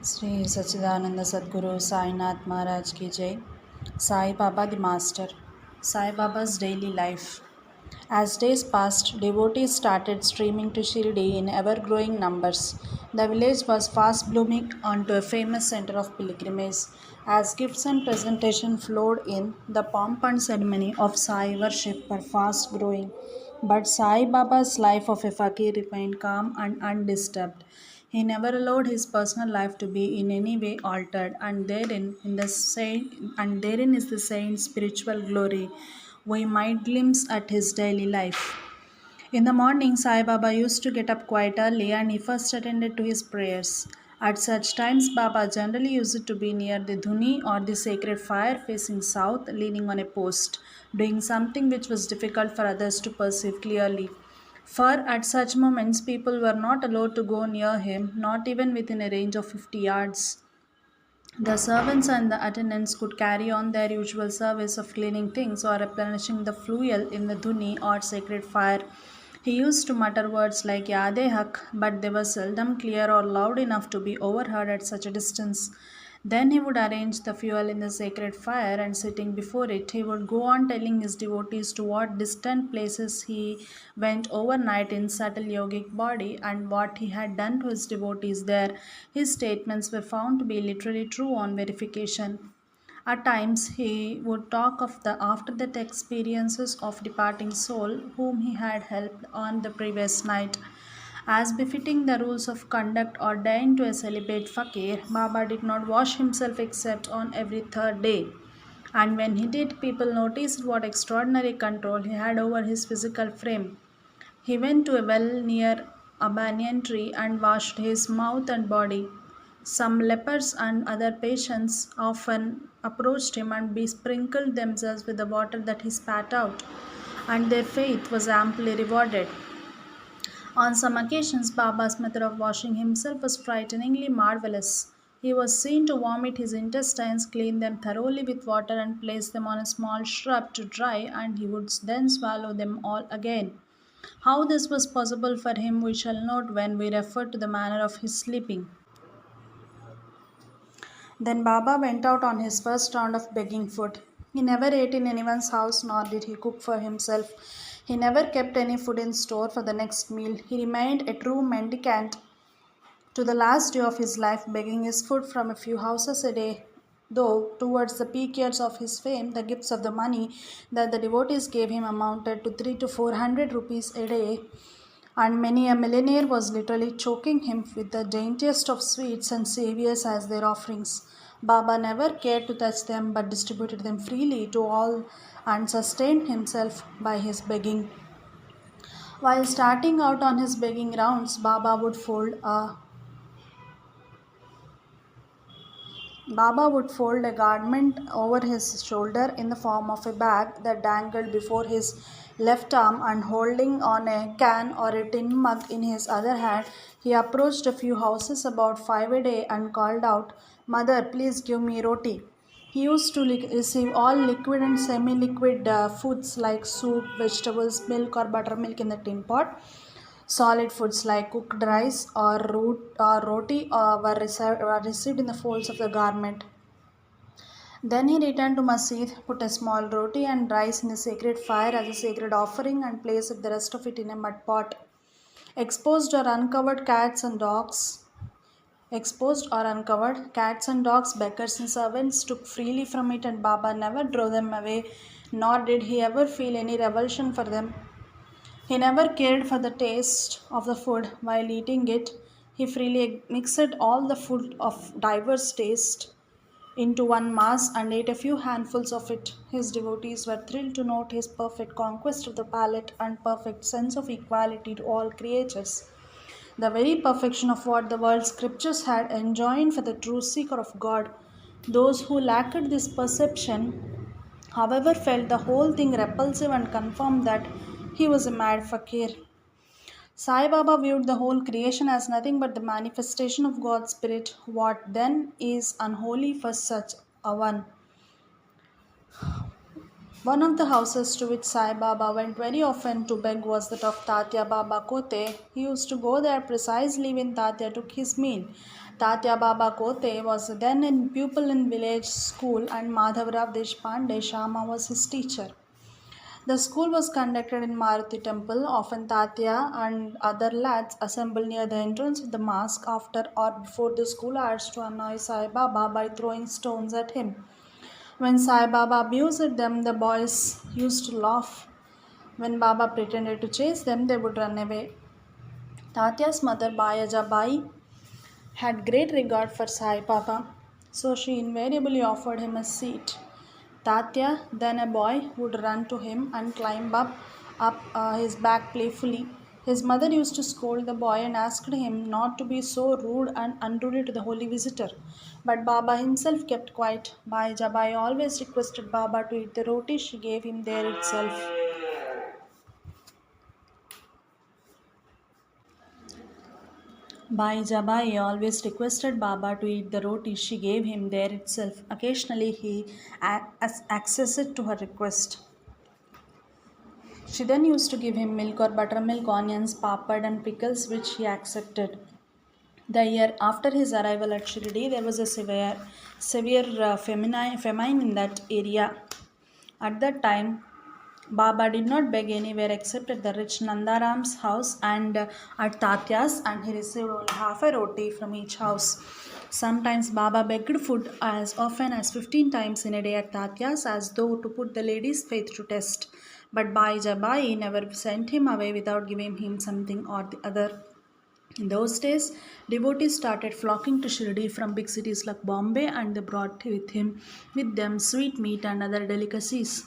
Sri Sachidananda Sadguru Sai Nath Maharaj ki Jai. Sai Baba the Master. Sai Baba's daily life. As days passed, devotees started streaming to Shirdi in ever growing numbers. The village was fast blooming onto a famous center of pilgrimage. As gifts and presentation flowed in, the pomp and ceremony of Sai worship were fast growing. But Sai Baba's life of a fakir remained calm and undisturbed. He never allowed his personal life to be in any way altered, and therein is the saint's spiritual glory we might glimpse at his daily life. In the morning, Sai Baba used to get up quite early and he first attended to his prayers. At such times, Baba generally used to be near the dhuni or the sacred fire facing south, leaning on a post, doing something which was difficult for others to perceive clearly. For at such moments, people were not allowed to go near him, not even within a range of 50 yards. The servants and the attendants could carry on their usual service of cleaning things or replenishing the fuel in the dhuni or sacred fire. He used to mutter words like Yade Hak, but they were seldom clear or loud enough to be overheard at such a distance. Then he would arrange the fuel in the sacred fire, and sitting before it, he would go on telling his devotees to what distant places he went overnight in subtle yogic body and what he had done to his devotees there. His statements were found to be literally true on verification. At times, he would talk of the after death experiences of departing soul whom he had helped on the previous night. As befitting the rules of conduct ordained to a celibate fakir, Baba did not wash himself except on every third day. And when he did, people noticed what extraordinary control he had over his physical frame. He went to a well near a banyan tree and washed his mouth and body. Some lepers and other patients often approached him and besprinkled themselves with the water that he spat out, and their faith was amply rewarded. On some occasions, Baba's method of washing himself was frighteningly marvelous. He was seen to vomit his intestines, clean them thoroughly with water, and place them on a small shrub to dry, and he would then swallow them all again. How this was possible for him we shall note when we refer to the manner of his sleeping. Then Baba went out on his first round of begging food. He never ate in anyone's house nor did he cook for himself. He never kept any food in store for the next meal. He remained a true mendicant to the last day of his life, begging his food from a few houses a day. Though, towards the peak years of his fame, the gifts of the money that the devotees gave him amounted to 3 to 400 rupees a day, and many a millionaire was literally choking him with the daintiest of sweets and saviors as their offerings. Baba never cared to touch them but distributed them freely to all and sustained himself by his begging. While starting out on his begging rounds, Baba would fold a garment over his shoulder in the form of a bag that dangled before his left arm, and holding on a can or a tin mug in his other hand, he approached a few houses about 5 a day and called out, Mother, please give me roti. He used to receive all liquid and semi liquid foods like soup, vegetables, milk, or buttermilk in the tin pot. Solid foods like cooked rice or root or roti were received in the folds of the garment. Then he returned to Masjid, put a small roti and rice in the sacred fire as a sacred offering, and placed the rest of it in a mud pot. Exposed or uncovered cats and dogs Exposed or uncovered, cats and dogs, beggars and servants took freely from it, and Baba never drove them away, nor did he ever feel any revulsion for them. He never cared for the taste of the food while eating it. He freely mixed all the food of diverse taste into one mass and ate a few handfuls of it. His devotees were thrilled to note his perfect conquest of the palate and perfect sense of equality to all creatures. The very perfection of what the world's scriptures had enjoined for the true seeker of God. Those who lacked this perception, however, felt the whole thing repulsive and confirmed that he was a mad fakir. Sai Baba viewed the whole creation as nothing but the manifestation of God's Spirit. What then is unholy for such a one? One of the houses to which Sai Baba went very often to beg was that of Tatya Baba Kote. He used to go there precisely when Tatya took his meal. Tatya Baba Kote was then a pupil in village school and Madhavrao Deshpande Shama was his teacher. The school was conducted in Maruti temple. Often Tatya and other lads assembled near the entrance of the mosque after or before the school hours to annoy Sai Baba by throwing stones at him. When Sai Baba abused them, the boys used to laugh. When Baba pretended to chase them, they would run away. Tatya's mother, Bayaja Bai, had great regard for Sai Baba, so she invariably offered him a seat. Tatya, then a boy, would run to him and climb up his back playfully. His mother used to scold the boy and asked him not to be so rude and unruly to the holy visitor. But Baba himself kept quiet. Bhai Jabai always requested Baba to eat the roti she gave him there itself. Bhai Jabai always requested Baba to eat the roti she gave him there itself. Occasionally he accessed to her request. She then used to give him milk or buttermilk, onions, papad, and pickles, which he accepted. The year after his arrival at Shirdi, there was a severe famine in that area. At that time, Baba did not beg anywhere except at the rich Nandaram's house and at Tatya's, and he received only half a roti from each house. Sometimes Baba begged food as often as 15 times in a day at Tatya's as though to put the lady's faith to test. But Bhai Jabai never sent him away without giving him something or the other. In those days, devotees started flocking to Shirdi from big cities like Bombay and they brought with them sweet meat and other delicacies.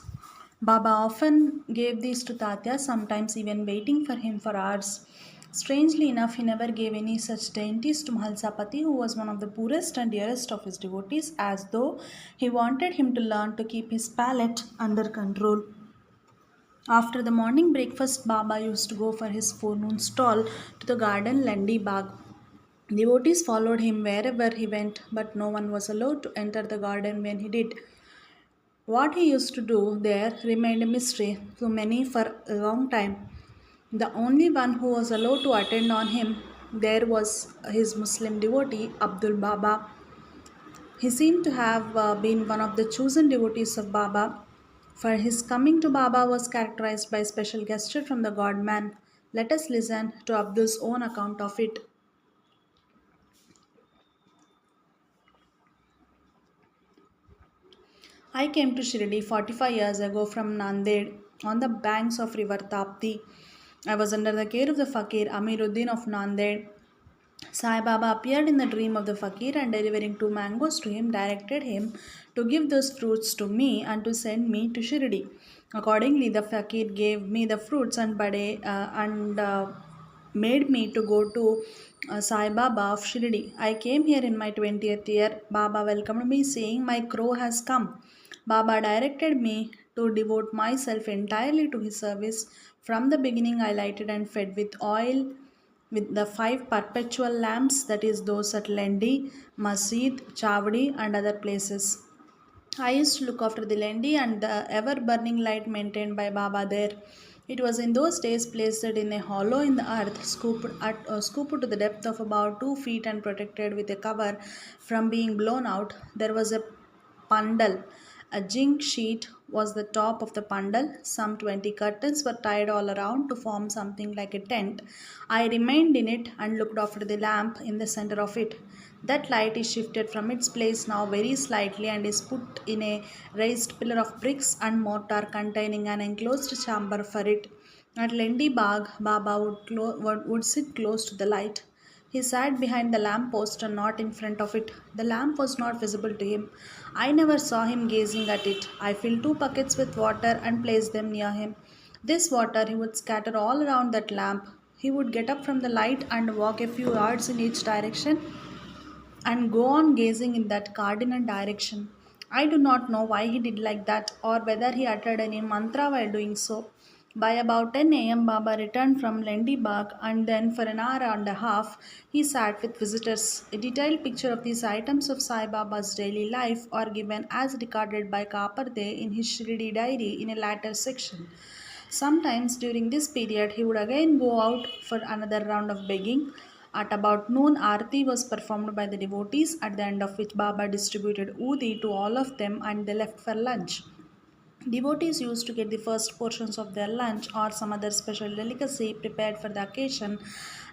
Baba often gave these to Tatya, sometimes even waiting for him for hours. Strangely enough, he never gave any such dainties to Mahalsapati, who was one of the poorest and dearest of his devotees, as though he wanted him to learn to keep his palate under control. After the morning breakfast, Baba used to go for his forenoon stroll to the garden Lendi Bagh. Devotees followed him wherever he went, but no one was allowed to enter the garden when he did. What he used to do there remained a mystery to many for a long time. The only one who was allowed to attend on him there was his Muslim devotee Abdul Baba. He seemed to have been one of the chosen devotees of Baba, for his coming to Baba was characterized by special gesture from the God man. Let us listen to Abdul's own account of it. I came to Shirdi 45 years ago from Nanded on the banks of river Tapti. I was under the care of the fakir Amiruddin of Nanded. Sai Baba appeared in the dream of the fakir and delivering two mangoes to him, directed him to give those fruits to me and to send me to Shirdi. Accordingly, the fakir gave me the fruits and made me to go to Sai Baba of Shirdi. I came here in my 20th year. Baba welcomed me, saying, "My crow has come." Baba directed me to devote myself entirely to his service. From the beginning, I lighted and fed with oil with the five perpetual lamps, that is, those at Lendi, Masjid, Chavdi, and other places. I used to look after the Lendi and the ever burning light maintained by Baba there. It was in those days placed in a hollow in the earth, scooped to the depth of about 2 feet and protected with a cover from being blown out. There was a pandal. A zinc sheet was the top of the pandal. Some 20 curtains were tied all around to form something like a tent. I remained in it and looked after the lamp in the center of it. That light is shifted from its place now very slightly and is put in a raised pillar of bricks and mortar containing an enclosed chamber for it. At Lendi Bagh, Baba would sit close to the light. He sat behind the lamp post and not in front of it. The lamp was not visible to him. I never saw him gazing at it. I filled 2 buckets with water and placed them near him. This water he would scatter all around that lamp. He would get up from the light and walk a few yards in each direction and go on gazing in that cardinal direction. I do not know why he did like that or whether he uttered any mantra while doing so. By about 10 a.m., Baba returned from Lendi Bagh and then for an hour and a half he sat with visitors. A detailed picture of these items of Sai Baba's daily life are given as recorded by Kaparde in his Shirdi diary in a later section. Sometimes during this period he would again go out for another round of begging. At about noon, Aarti was performed by the devotees, at the end of which Baba distributed udi to all of them and they left for lunch. Devotees used to get the first portions of their lunch or some other special delicacy prepared for the occasion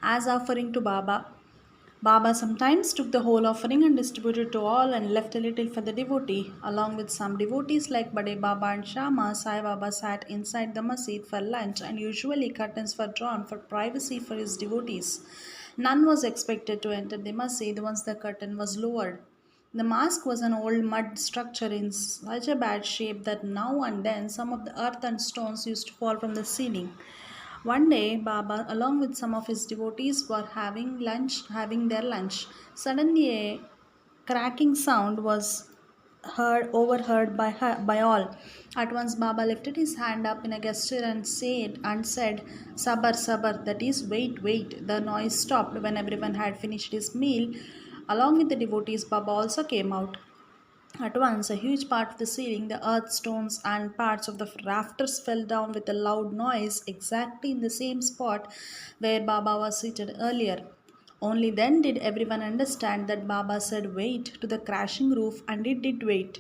as offering to Baba. Baba sometimes took the whole offering and distributed to all and left a little for the devotee. Along with some devotees like Bade Baba and Shama, Sai Baba sat inside the masjid for lunch and usually curtains were drawn for privacy for his devotees. None was expected to enter the masjid once the curtain was lowered. The mosque was an old mud structure in such a bad shape that now and then some of the earth and stones used to fall from the ceiling. One day, Baba, along with some of his devotees, were having their lunch. Suddenly, a cracking sound was overheard by all. At once, Baba lifted his hand up in a gesture and said, "Sabar, sabar," that is, wait, wait. The noise stopped when everyone had finished his meal. Along with the devotees, Baba also came out. At once, a huge part of the ceiling, the earth, stones, and parts of the rafters fell down with a loud noise exactly in the same spot where Baba was seated earlier. Only then did everyone understand that Baba said wait to the crashing roof, and it did wait.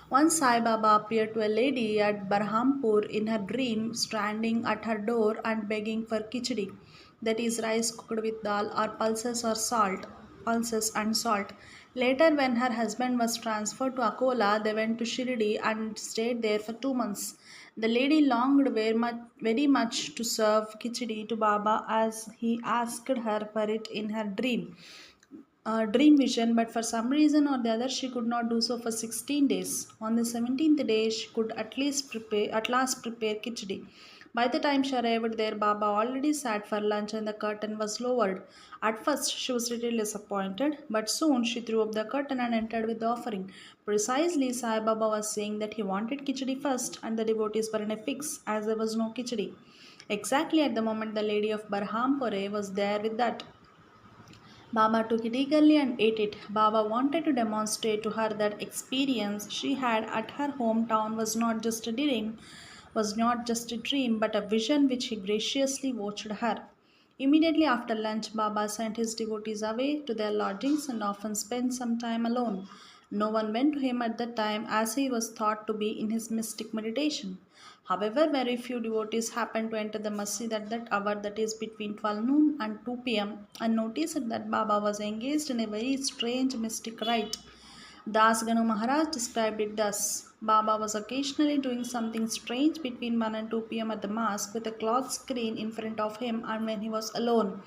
Once Sai Baba appeared to a lady at Barhampur in her dream, standing at her door and begging for khichdi, that is rice cooked with dal or pulses and salt. Later, when her husband was transferred to Akola, they went to Shirdi and stayed there for 2 months. The lady longed very much to serve khichdi to Baba as he asked her for it in her dream vision, but for some reason or the other, she could not do so for 16 days. On the 17th day, she could at last prepare khichdi. By the time she arrived there, Baba already sat for lunch and the curtain was lowered. At first, she was little disappointed, but soon she threw up the curtain and entered with the offering. Precisely, Sai Baba was saying that he wanted khichdi first, and the devotees were in a fix as there was no khichdi. Exactly at the moment, the lady of Barhampore was there with that. Baba took it eagerly and ate it. Baba wanted to demonstrate to her that experience she had at her hometown was not just a dream, but a vision which he graciously watched her. Immediately after lunch, Baba sent his devotees away to their lodgings and often spent some time alone. No one went to him at that time as he was thought to be in his mystic meditation. However, very few devotees happened to enter the masjid at that hour, that is between 12 noon and 2 p.m., and noticed that Baba was engaged in a very strange mystic rite. Das Ganu Maharaj described it thus: Baba was occasionally doing something strange between 1 and 2 p.m. at the mosque with a cloth screen in front of him, and when he was alone,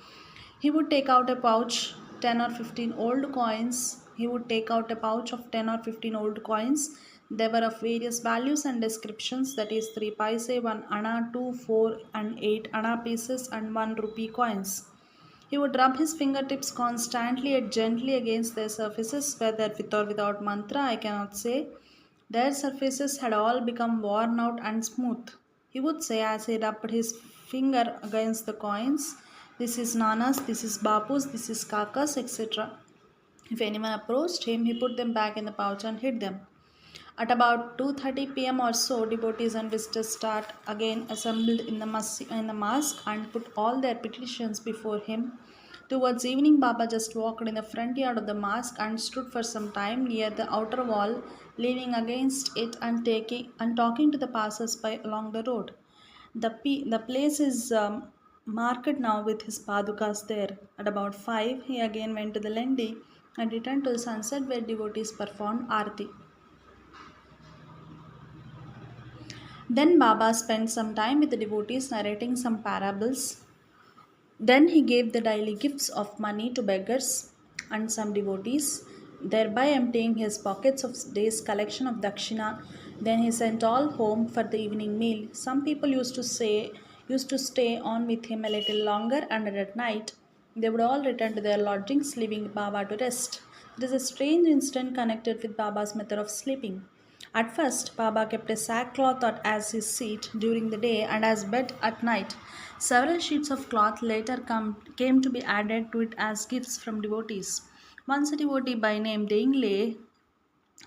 he would take out a pouch 10 or 15 old coins. He would take out a pouch of 10 or 15 old coins. They were of various values and descriptions, that is 3 paise, 1 anna, 2, 4 and 8 anna pieces and 1 rupee coins. He would rub his fingertips constantly and gently against their surfaces, whether with or without mantra, I cannot say. Their surfaces had all become worn out and smooth. He would say as he rubbed his finger against the coins, "This is Nanas, this is Bapus, this is Kakas, etc." If anyone approached him, he put them back in the pouch and hid them. At about 2:30 p.m. or so, devotees and visitors start again assembled in the mosque and put all their petitions before him. Towards evening, Baba just walked in the front yard of the mosque and stood for some time near the outer wall, leaning against it and talking to the passers-by along the road. The place is marked now with his padukas there. At about 5, he again went to the Lendi and returned to the sunset where devotees performed Aarti. Then Baba spent some time with the devotees narrating some parables. Then he gave the daily gifts of money to beggars and some devotees, thereby emptying his pockets of day's collection of dakshina. Then he sent all home for the evening meal. Some people used to stay on with him a little longer, and at night they would all return to their lodgings, leaving Baba to rest. There is a strange incident connected with Baba's method of sleeping. At first, Baba kept a sackcloth as his seat during the day and as bed at night. Several sheets of cloth later came to be added to it as gifts from devotees. Once a devotee by name Deingle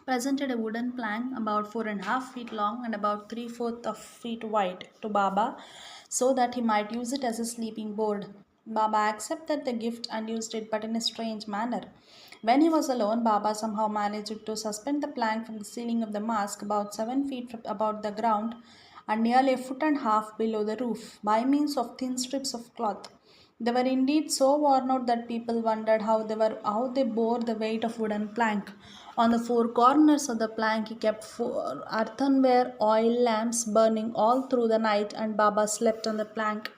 presented a wooden plank about 4.5 feet long and about 3/4 of feet wide to Baba so that he might use it as a sleeping board. Baba accepted the gift and used it, but in a strange manner. When he was alone, Baba somehow managed to suspend the plank from the ceiling of the mosque about 7 feet above the ground and nearly a foot and a half below the roof by means of thin strips of cloth. They were indeed so worn out that people wondered how they bore the weight of wooden plank. On the four corners of the plank, he kept four earthenware oil lamps burning all through the night, and Baba slept on the plank.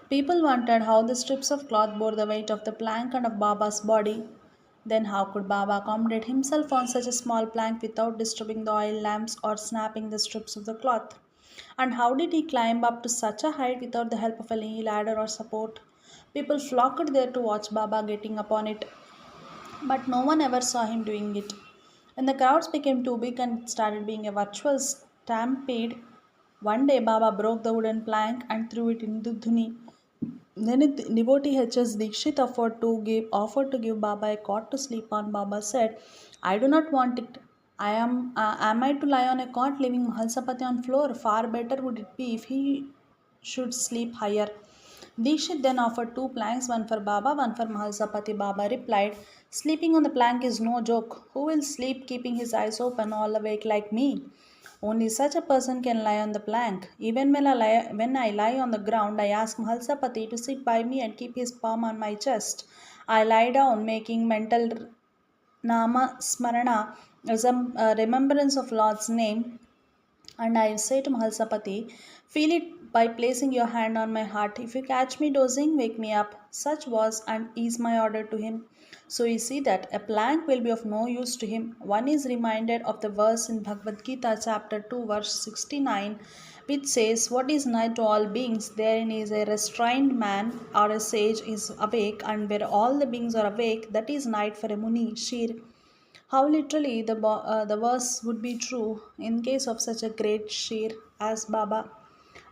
People wondered how the strips of cloth bore the weight of the plank and of Baba's body. Then, how could Baba accommodate himself on such a small plank without disturbing the oil lamps or snapping the strips of the cloth? And how did he climb up to such a height without the help of any ladder or support? People flocked there to watch Baba getting upon it, but no one ever saw him doing it. When the crowds became too big and it started being a virtual stampede, one day Baba broke the wooden plank and threw it into Dhuni. Then a devotee H.S. Dikshit offered to give Baba a cot to sleep on. Baba said, "I do not want it. Am I to lie on a cot leaving Mahalsapati on floor? Far better would it be if he should sleep higher." Dikshit then offered two planks, one for Baba, one for Mahalsapati. Baba replied, "Sleeping on the plank is no joke. Who will sleep keeping his eyes open all awake like me? Only such a person can lie on the plank. Even when I lie on the ground, I ask Mahalsapati to sit by me and keep his palm on my chest. I lie down, making mental Nama Smarana as a remembrance of Lord's name, and I say to Mahalsapati, feel it by placing your hand on my heart. If you catch me dozing, wake me up." Such was and is my order to him. So you see that a plank will be of no use to him. One is reminded of the verse in Bhagavad Gita, chapter 2, verse 69, which says, "What is night to all beings? Therein is a restrained man or a sage is awake, and where all the beings are awake, that is night for a Muni, Shir." How literally the verse would be true in case of such a great Shir as Baba.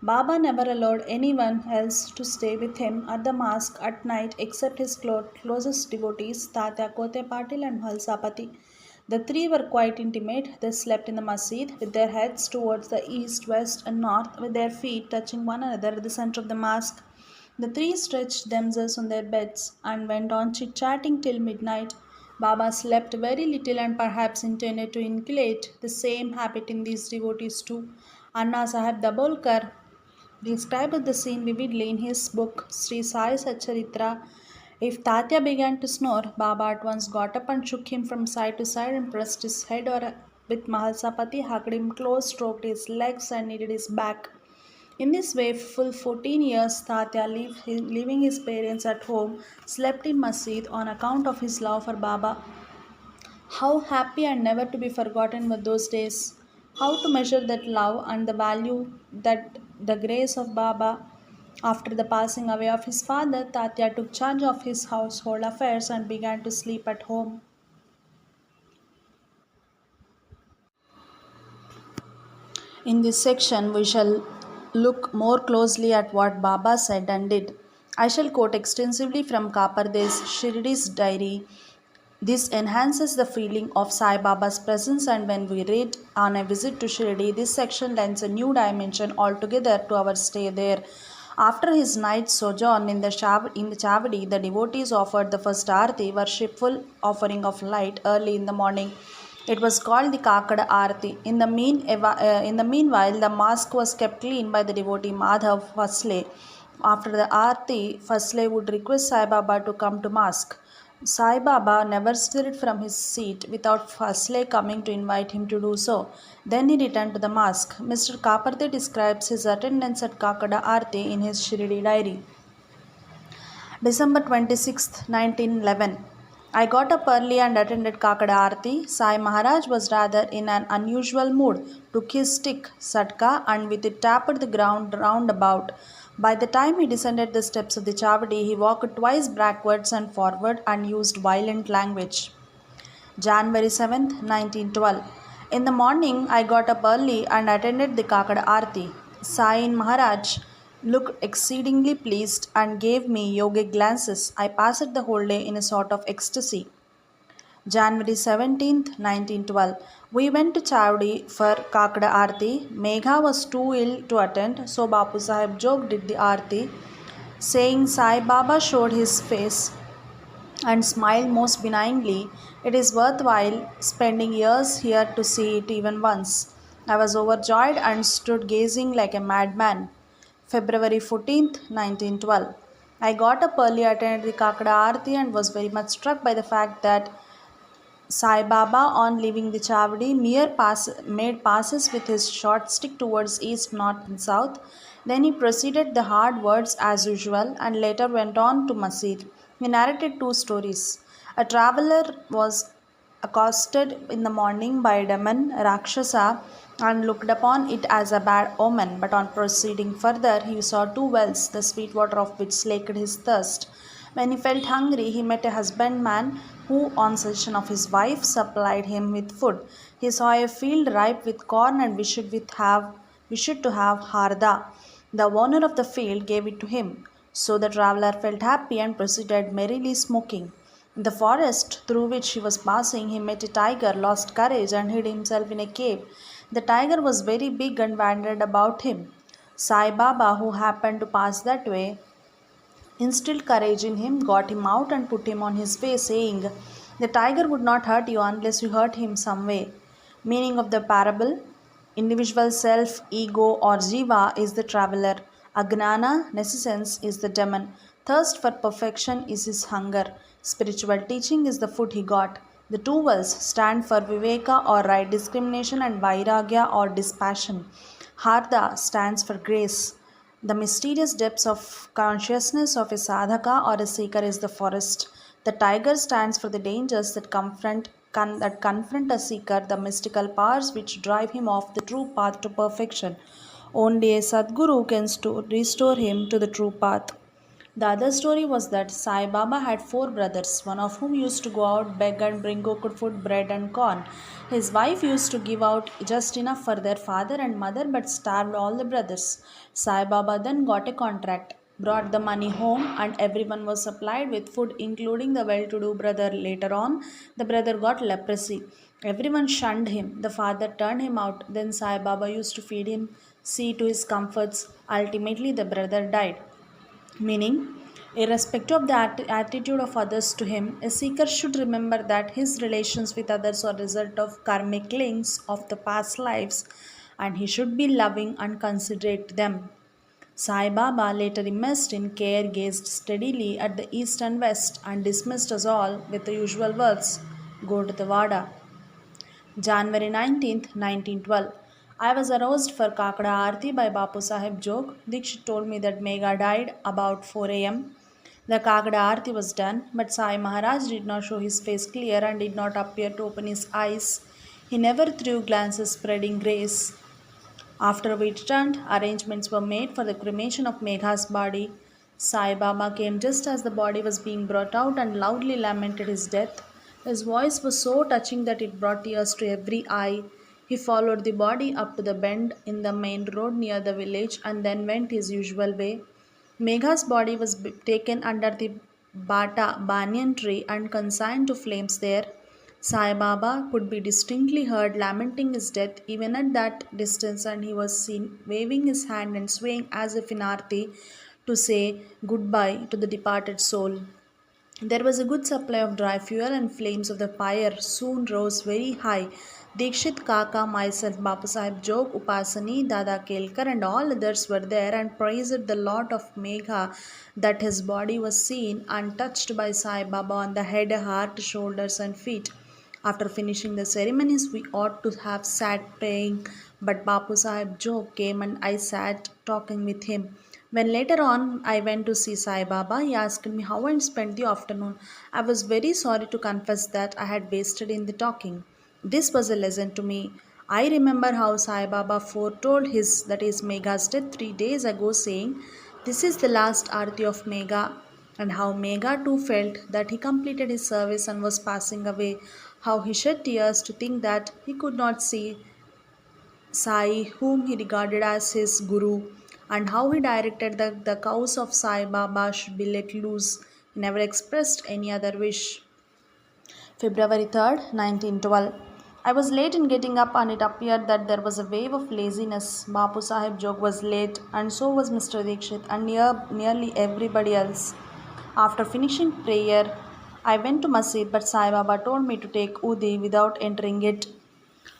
Baba never allowed anyone else to stay with him at the mosque at night except his closest devotees, Tatya Kote Patil and Bhalsapati. The three were quite intimate. They slept in the masjid with their heads towards the east, west, and north, with their feet touching one another at the center of the mosque. The three stretched themselves on their beds and went on chit chatting till midnight. Baba slept very little and perhaps intended to inculcate the same habit in these devotees too. Anna Sahib Dabolkar described the scene vividly in his book Sri Sai Satcharitra. If Tatya began to snore, Baba at once got up and shook him from side to side and pressed his head or with Mahalsapati, hugged him close, stroked his legs and kneaded his back. In this way, full 14 years, Tatya, leaving his parents at home, slept in masjid on account of his love for Baba. How happy and never to be forgotten were those days. How to measure that love and the value that the grace of Baba. After the passing away of his father, Tatya took charge of his household affairs and began to sleep at home. In this section, we shall look more closely at what Baba said and did. I shall quote extensively from Kaparde's Shiridi's diary. This enhances the feeling of Sai Baba's presence, and when we read on a visit to Shirdi, this section lends a new dimension altogether to our stay there. After his night's sojourn in the Chavadi, the devotees offered the first Aarti, worshipful offering of light, early in the morning. It was called the Kakada Aarti. In the meanwhile, the mosque was kept clean by the devotee Madhav Fasle. After the Aarti, Fasle would request Sai Baba to come to mosque. Sai Baba never stirred from his seat without Fasle coming to invite him to do so. Then he returned to the mosque. Mr. Kaparde describes his attendance at Kakada Aarti in his Shirdi diary. December 26, 1911. I got up early and attended Kakada Aarti. Sai Maharaj was rather in an unusual mood, took his stick, satka, and with it tapped the ground round about. By the time he descended the steps of the Chavadi, he walked twice backwards and forward and used violent language. January 7th, 1912. In the morning, I got up early and attended the Kakada Aarti. Sai Maharaj looked exceedingly pleased and gave me yogic glances. I passed the whole day in a sort of ecstasy. January 17th, 1912. We went to Chavdi for Kakada Aarti. Megha was too ill to attend, so Bapu Sahib Jog did the Aarti. saying Sai Baba showed his face and smiled most benignly. It is worthwhile spending years here to see it even once. I was overjoyed and stood gazing like a madman. February 14th, 1912. I got up early, attended the Kakada Aarti, and was very much struck by the fact that Sai Baba, on leaving the Chavdi, made passes with his short stick towards east, north, and south. Then he proceeded the hard words as usual and later went on to Masjid. He narrated two stories. A traveler was accosted in the morning by a demon, Rakshasa, and looked upon it as a bad omen. But on proceeding further, he saw two wells, the sweet water of which slaked his thirst. When he felt hungry, he met a husbandman who, on suggestion of his wife, supplied him with food. He saw a field ripe with corn and wished to have harda. The owner of the field gave it to him. So the traveler felt happy and proceeded merrily smoking. In the forest through which he was passing, he met a tiger, lost courage, and hid himself in a cave. The tiger was very big and wandered about him. Sai Baba, who happened to pass that way, instilled courage in him, got him out, and put him on his way, saying, "The tiger would not hurt you unless you hurt him some way." Meaning of the parable: individual self, ego, or jiva is the traveler. Agnana, nescience, is the demon. Thirst for perfection is his hunger. Spiritual teaching is the food he got. The two wells stand for Viveka or right discrimination and Vairagya or dispassion. Harda stands for grace. The mysterious depths of consciousness of a sadhaka or a seeker is the forest. The tiger stands for the dangers that confront a seeker, the mystical powers which drive him off the true path to perfection. Only a Sadguru can restore him to the true path. The other story was that Sai Baba had four brothers, one of whom used to go out, beg, and bring good food, bread, and corn. His wife used to give out just enough for their father and mother but starved all the brothers. Sai Baba then got a contract, brought the money home, and everyone was supplied with food, including the well to do brother. Later on, the brother got leprosy. Everyone shunned him. The father turned him out. Then Sai Baba used to feed him, see to his comforts. Ultimately, the brother died. Meaning, irrespective of the attitude of others to him, a seeker should remember that his relations with others are a result of karmic links of the past lives and he should be loving and considerate to them. Sai Baba, later immersed in care, gazed steadily at the east and west and dismissed us all with the usual words, "Go to the Vada." January 19th, 1912. I was aroused for Kakada Aarti by Bapu Sahib Jog. Dikshit told me that Megha died about 4 a.m. The Kakada Aarti was done, but Sai Maharaj did not show his face clear and did not appear to open his eyes. He never threw glances spreading grace. After we returned, arrangements were made for the cremation of Megha's body. Sai Baba came just as the body was being brought out and loudly lamented his death. His voice was so touching that it brought tears to every eye. He followed the body up to the bend in the main road near the village and then went his usual way. Megha's body was taken under the Bata banyan tree and consigned to flames there. Sai Baba could be distinctly heard lamenting his death even at that distance, and he was seen waving his hand and swaying as if in arti to say goodbye to the departed soul. There was a good supply of dry fuel, and flames of the pyre soon rose very high. Dikshit Kaka, myself, Bapu Sahib Jog, Upasani, Dada Kelkar, and all others were there and praised the lot of Megha that his body was seen untouched by Sai Baba on the head, heart, shoulders, and feet. After finishing the ceremonies, we ought to have sat praying, but Bapu Sahib Jog came and I sat talking with him. When later on I went to see Sai Baba, he asked me how I spent the afternoon. I was very sorry to confess that I had wasted in the talking. This was a lesson to me. I remember how Sai Baba foretold his, that is Megha's death 3 days ago, saying, "This is the last arti of Megha," and how Megha too felt that he completed his service and was passing away, how he shed tears to think that he could not see Sai, whom he regarded as his guru, and how he directed that the cows of Sai Baba should be let loose. He never expressed any other wish. February 3rd, 1912. I was late in getting up, and it appeared that there was a wave of laziness. Bapu Sahib Jog was late, and so was Mr. Dikshit, and nearly everybody else. After finishing prayer, I went to Masjid, but Sai Baba told me to take Udi without entering it.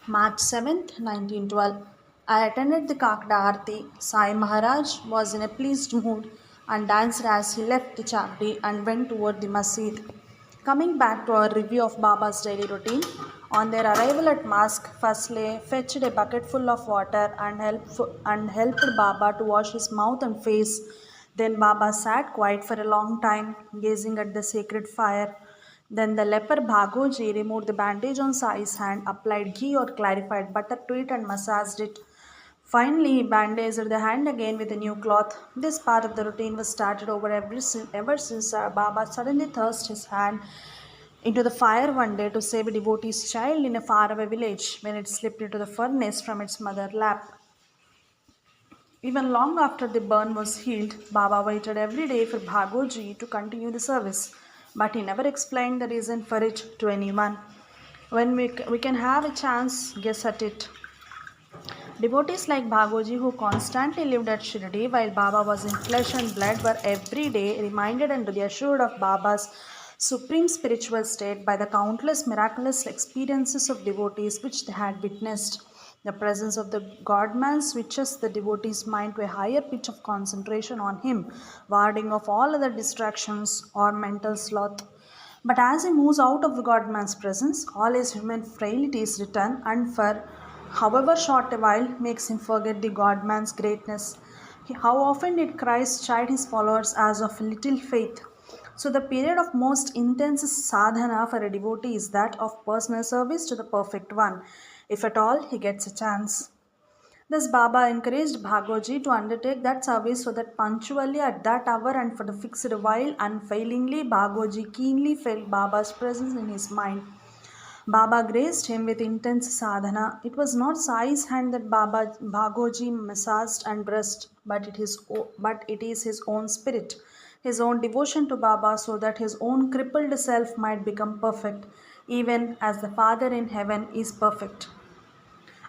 March 7th, 1912. I attended the Kakda Aarti. Sai Maharaj was in a pleased mood and danced as he left the chapdi and went toward the masjid. Coming back to our review of Baba's daily routine, on their arrival at mosque, firstly fetched a bucketful of water and helped Baba to wash his mouth and face. Then Baba sat quiet for a long time, gazing at the sacred fire. Then the leper Bhagoji removed the bandage on Sai's hand, applied ghee or clarified butter to it, and massaged it. Finally, he bandaged the hand again with a new cloth. This part of the routine was started ever since Baba suddenly thrust his hand into the fire one day to save a devotee's child in a faraway village when it slipped into the furnace from its mother's lap. Even long after the burn was healed, Baba waited every day for Bhagoji to continue the service, but he never explained the reason for it to anyone. When we can have a chance, guess at it. Devotees like Bhagoji, who constantly lived at Shirdi while Baba was in flesh and blood, were every day reminded and reassured of Baba's supreme spiritual state by the countless miraculous experiences of devotees which they had witnessed. The presence of the God-man switches the devotee's mind to a higher pitch of concentration on him, warding off all other distractions or mental sloth. But as he moves out of the God man's presence, all his human frailties return, and for however short a while makes him forget the God man's greatness. How often did Christ chide his followers as of little faith? So, the period of most intense sadhana for a devotee is that of personal service to the perfect one, if at all he gets a chance. Thus, Baba encouraged Bhagoji to undertake that service so that punctually at that hour and for the fixed while, unfailingly, Bhagoji keenly felt Baba's presence in his mind. Baba graced him with intense sadhana. It was not Sai's hand that Bhagoji massaged and brushed, but it is his own spirit, his own devotion to Baba, so that his own crippled self might become perfect, even as the Father in heaven is perfect.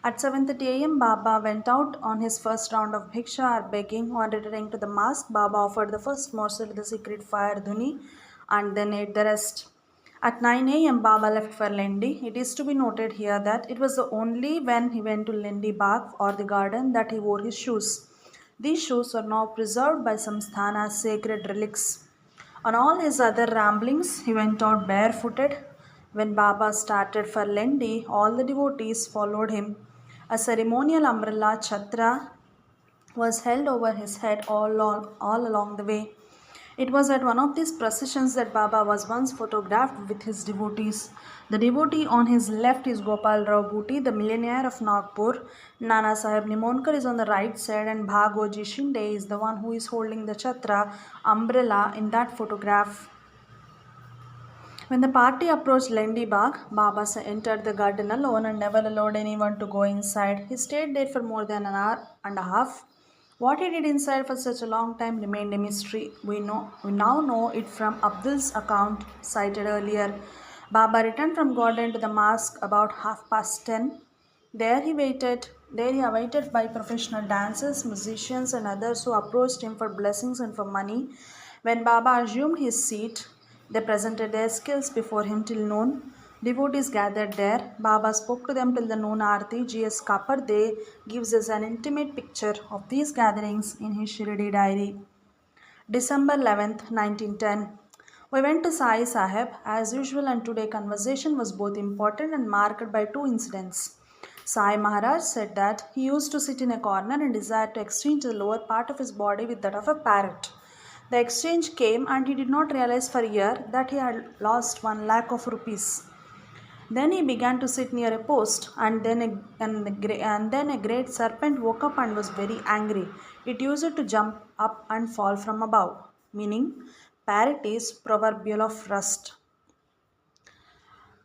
At 7:30 a.m., Baba went out on his first round of bhiksha or begging. On returning to the mosque, Baba offered the first morsel to the secret fire dhuni and then ate the rest. At 9 a.m., Baba left for Lendi. It is to be noted here that it was only when he went to Lendi Bagh or the garden that he wore his shoes. These shoes are now preserved by some sthana as sacred relics. On all his other ramblings, he went out barefooted. When Baba started for Lendi, all the devotees followed him. A ceremonial umbrella chhatra was held over his head all along the way. It was at one of these processions that Baba was once photographed with his devotees. The devotee on his left is Gopal Rao Bhuti, the millionaire of Nagpur. Nana Sahib Nimonkar is on the right side, and Bhagoji Shinde is the one who is holding the chhatra umbrella in that photograph. When the party approached Lendi Bagh, Baba entered the garden alone and never allowed anyone to go inside. He stayed there for more than an hour and a half. What he did inside for such a long time remained a mystery. We now know it from Abdul's account cited earlier. Baba returned from garden to the mosque about 10:30. There he awaited by professional dancers, musicians, and others who approached him for blessings and for money. When Baba assumed his seat, they presented their skills before him till noon. Devotees gathered there. Baba spoke to them till the noon aarti. G.S. Kaparde gives us an intimate picture of these gatherings in his Shirdi diary. December 11th, 1910. We went to Sai Sahib as usual, and today conversation was both important and marked by two incidents. Sai Maharaj said that he used to sit in a corner and desired to exchange the lower part of his body with that of a parrot. The exchange came, and he did not realize for a year that he had lost 1 lakh of rupees. Then he began to sit near a post, and then a great serpent woke up and was very angry. It used to jump up and fall from above, meaning parrot is proverbial of rust.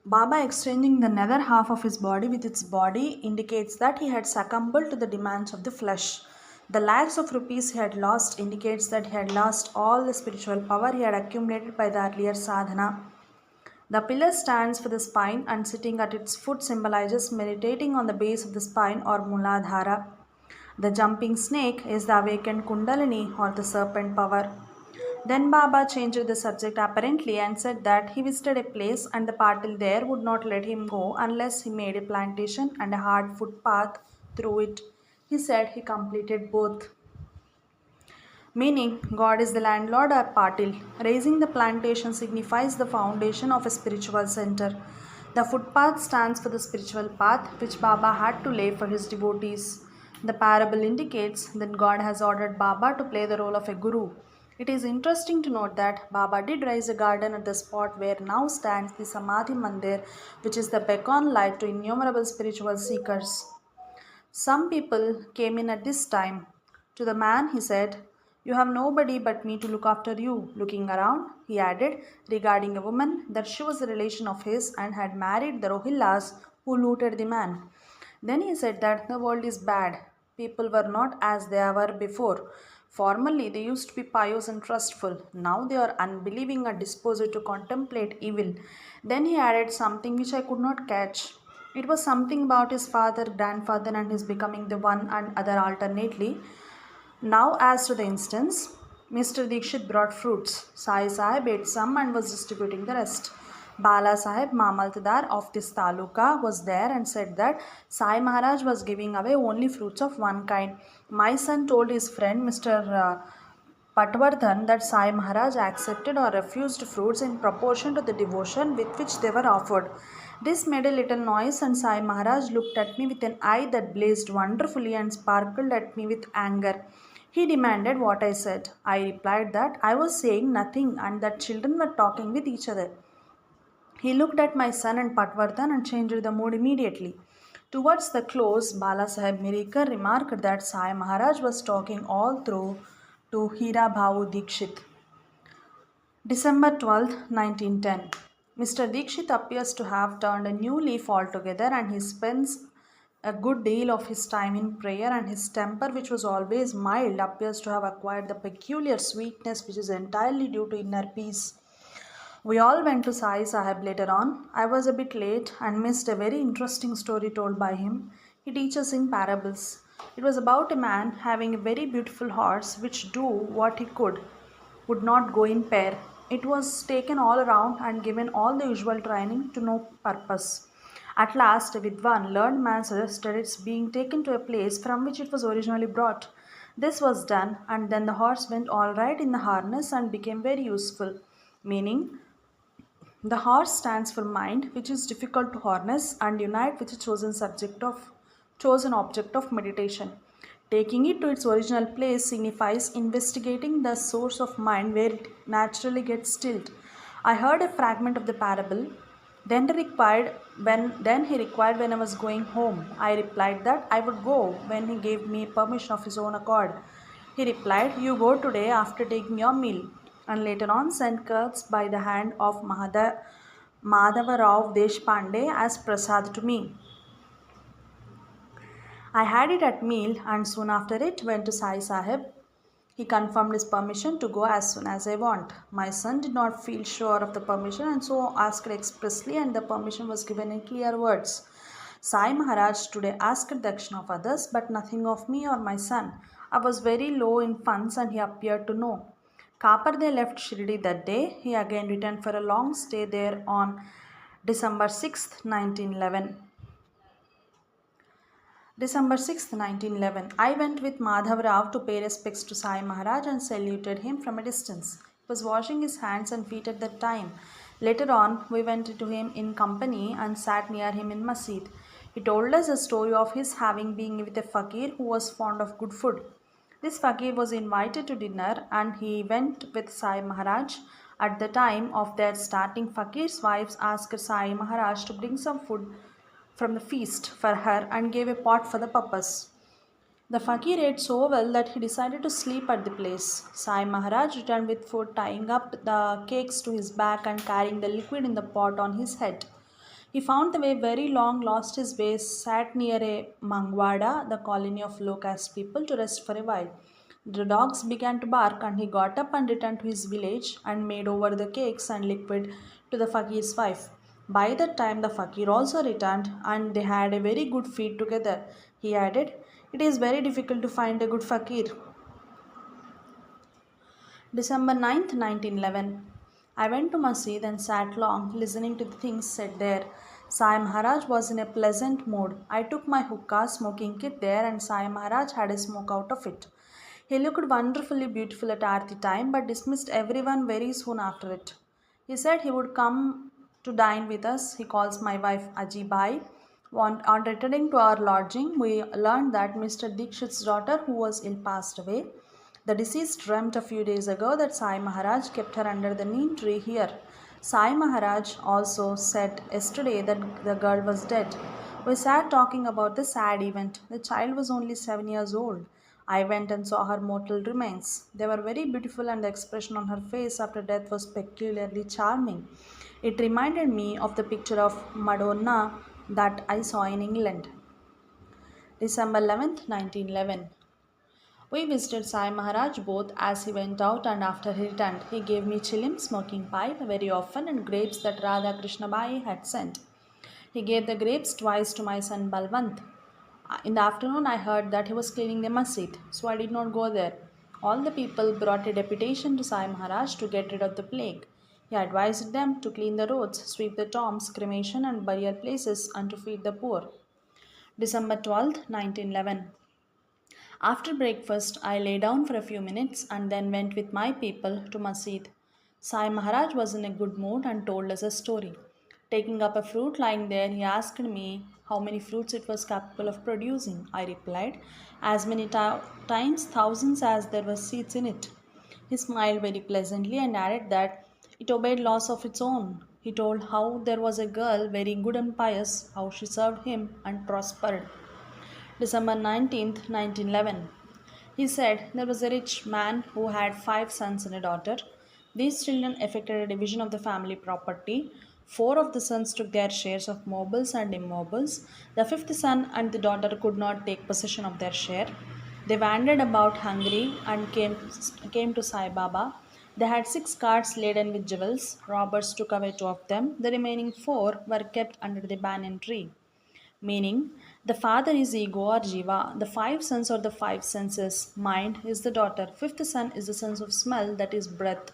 Baba exchanging the nether half of his body with its body indicates that he had succumbed to the demands of the flesh. The lakhs of rupees he had lost indicates that he had lost all the spiritual power he had accumulated by the earlier sadhana. The pillar stands for the spine and sitting at its foot symbolizes meditating on the base of the spine or Muladhara. The jumping snake is the awakened Kundalini or the serpent power. Then Baba changed the subject apparently and said that he visited a place and the patil there would not let him go unless he made a plantation and a hard footpath through it. He said he completed both, meaning God is the landlord or patil. Raising the plantation signifies the foundation of a spiritual center. The footpath stands for the spiritual path which Baba had to lay for his devotees. The parable indicates that God has ordered Baba to play the role of a guru. It is interesting to note that Baba did raise a garden at the spot where now stands the Samadhi Mandir, which is the beacon light to innumerable spiritual seekers. Some people came in at this time. To the man, he said, "You have nobody but me to look after you." Looking around, he added, regarding a woman, that she was a relation of his and had married the Rohillas who looted the man. Then he said that the world is bad. People were not as they were before. Formerly, they used to be pious and trustful. Now they are unbelieving and disposed to contemplate evil. Then he added something which I could not catch. It was something about his father, grandfather, and his becoming the one and other alternately. Now, as to the instance, Mr. Dikshit brought fruits. Sai Sahib ate some and was distributing the rest. Bala Sahib, Mamaltadar of this taluka, was there and said that Sai Maharaj was giving away only fruits of one kind. My son told his friend Mr. Patwardhan that Sai Maharaj accepted or refused fruits in proportion to the devotion with which they were offered. This made a little noise, and Sai Maharaj looked at me with an eye that blazed wonderfully and sparkled at me with anger. He demanded what I said. I replied that I was saying nothing and that children were talking with each other. He looked at my son and Patwardhan and changed the mood immediately. Towards the close, Bala Sahib Mirikar remarked that Sai Maharaj was talking all through to Hira Bhavu Dikshit. December 12, 1910. Mr. Dikshit appears to have turned a new leaf altogether, and he spends a good deal of his time in prayer, and his temper, which was always mild, appears to have acquired the peculiar sweetness which is entirely due to inner peace. We all went to Sai Sahib later on. I was a bit late and missed a very interesting story told by him. He teaches in parables. It was about a man having a very beautiful horse which do what he could, would not go in pair. It was taken all around and given all the usual training to no purpose. At last, a Vidwan, learned man suggested its being taken to a place from which it was originally brought. This was done, and then the horse went all right in the harness and became very useful, meaning the horse stands for mind, which is difficult to harness and unite with a chosen object of meditation. Taking it to its original place signifies investigating the source of mind where it naturally gets stilled. I heard a fragment of the parable. Then he required when I was going home. I replied that I would go when he gave me permission of his own accord. He replied, "You go today after taking your meal," and later on sent curds by the hand of Madhava Rao Deshpande as prasad to me. I had it at meal and soon after it went to Sai Sahib. He confirmed his permission to go as soon as I want. My son did not feel sure of the permission and so asked expressly, and the permission was given in clear words. Sai Maharaj today asked dakshina of others but nothing of me or my son. I was very low in funds and he appeared to know. Kaparde left Shirdi that day. He again returned for a long stay there on December 6, 1911. December 6, 1911. I went with Madhav Rao to pay respects to Sai Maharaj and saluted him from a distance. He was washing his hands and feet at that time. Later on, we went to him in company and sat near him in Masjid. He told us a story of his having been with a fakir who was fond of good food. This fakir was invited to dinner and he went with Sai Maharaj. At the time of their starting, fakir's wives asked Sai Maharaj to bring some food from the feast for her and gave a pot for the purpose. The fakir ate so well that he decided to sleep at the place. Sai Maharaj returned with food, tying up the cakes to his back and carrying the liquid in the pot on his head. He found the way very long, lost his way, sat near a Mangwada, the colony of low caste people, to rest for a while. The dogs began to bark and he got up and returned to his village and made over the cakes and liquid to the fakir's wife. By that time, the fakir also returned and they had a very good feed together. He added, "It is very difficult to find a good fakir." December 9th, 1911. I went to Masjid and sat long, listening to the things said there. Sai Maharaj was in a pleasant mood. I took my hookah smoking kit there and Sai Maharaj had a smoke out of it. He looked wonderfully beautiful at Aarti time but dismissed everyone very soon after it. He said he would come to dine with us. He calls my wife Ajibai. On returning to our lodging, we learned that Mr. Dikshit's daughter, who was ill, passed away. The deceased dreamt a few days ago that Sai Maharaj kept her under the neem tree here. Sai Maharaj also said yesterday that the girl was dead. We sat talking about the sad event. The child was only 7 years old. I went and saw her mortal remains. They were very beautiful and the expression on her face after death was peculiarly charming. It reminded me of the picture of Madonna that I saw in England. December 11th, 1911. We visited Sai Maharaj both as he went out and after he returned. He gave me chilim, smoking pipe, very often, and grapes that Radha Krishna Bai had sent. He gave the grapes twice to my son Balwant. In the afternoon, I heard that he was cleaning the masjid, so I did not go there. All the people brought a deputation to Sai Maharaj to get rid of the plague. He advised them to clean the roads, sweep the tombs, cremation and burial places, and to feed the poor. December 12th, 1911. After breakfast, I lay down for a few minutes and then went with my people to Masjid. Sai Maharaj was in a good mood and told us a story. Taking up a fruit lying there, he asked me how many fruits it was capable of producing. I replied, as many times thousands as there were seeds in it. He smiled very pleasantly and added that it obeyed laws of its own. He told how there was a girl very good and pious, how she served him and prospered. December 19th, 1911. He said there was a rich man who had 5 sons and a daughter. These children effected a division of the family property. 4 of the sons took their shares of mobiles and immobiles. The fifth son and the daughter could not take possession of their share. They wandered about hungry and came to Sai Baba. They had 6 carts laden with jewels. Robbers took away 2 of them. The remaining 4 were kept under the banyan tree, meaning the father is ego or jiva, the 5 sons are the 5 senses, mind is the daughter, fifth son is the sense of smell, that is breath.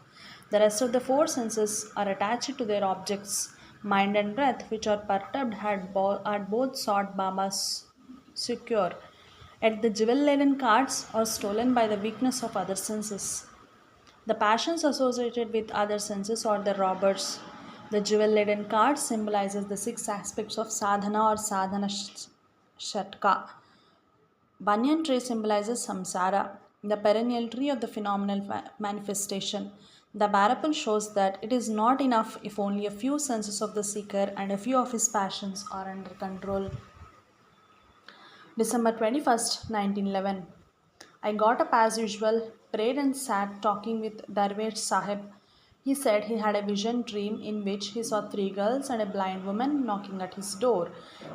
The rest of the 4 senses are attached to their objects. Mind and breath, which are perturbed, had both sought Baba's secure. Yet the jewel laden carts are stolen by the weakness of other senses. The passions associated with other senses are the robbers. The jewel laden card symbolizes the 6 aspects of sadhana or sadhana shatka. Banyan tree symbolizes samsara, the perennial tree of the phenomenal manifestation. The parable shows that it is not enough if only a few senses of the seeker and a few of his passions are under control. December 21st, 1911. I got up as usual, prayed and sat talking with Darvesh Sahib. He said he had a vision dream in which he saw 3 girls and a blind woman knocking at his door.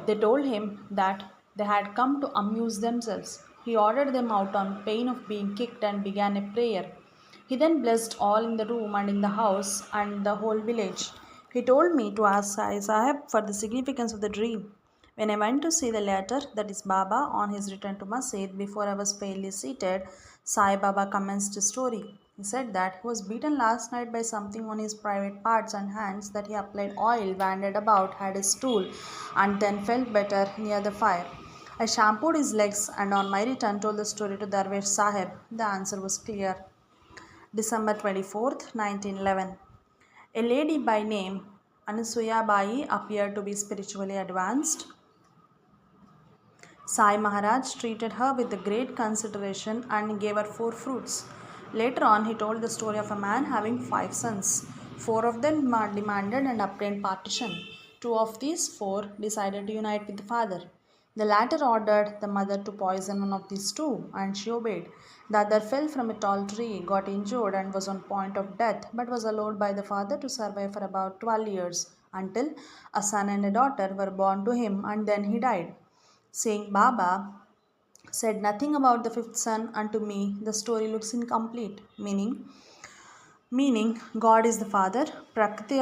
They told him that they had come to amuse themselves. He ordered them out on pain of being kicked and began a prayer. He then blessed all in the room and in the house and the whole village. He told me to ask Sai Sahib for the significance of the dream. When I went to see the latter, that is Baba, on his return to Masjid, before I was fairly seated, Sai Baba commenced a story. He said that he was beaten last night by something on his private parts and hands, that he applied oil, wandered about, had a stool, and then felt better near the fire. I shampooed his legs and on my return told the story to Darvesh Sahib. The answer was clear. December 24th, 1911. A lady by name Anasuya Bai appeared to be spiritually advanced. Sai Maharaj treated her with great consideration and gave her 4 fruits. Later on, he told the story of a man having 5 sons. 4 of them demanded and obtained partition. 2 of these 4 decided to unite with the father. The latter ordered the mother to poison one of these 2, and she obeyed. The other fell from a tall tree, got injured, and was on point of death, but was allowed by the father to survive for about 12 years until a son and a daughter were born to him, and then he died. Saying Baba said nothing about the fifth son, and to me the story looks incomplete, meaning meaning God is the father, Prakriti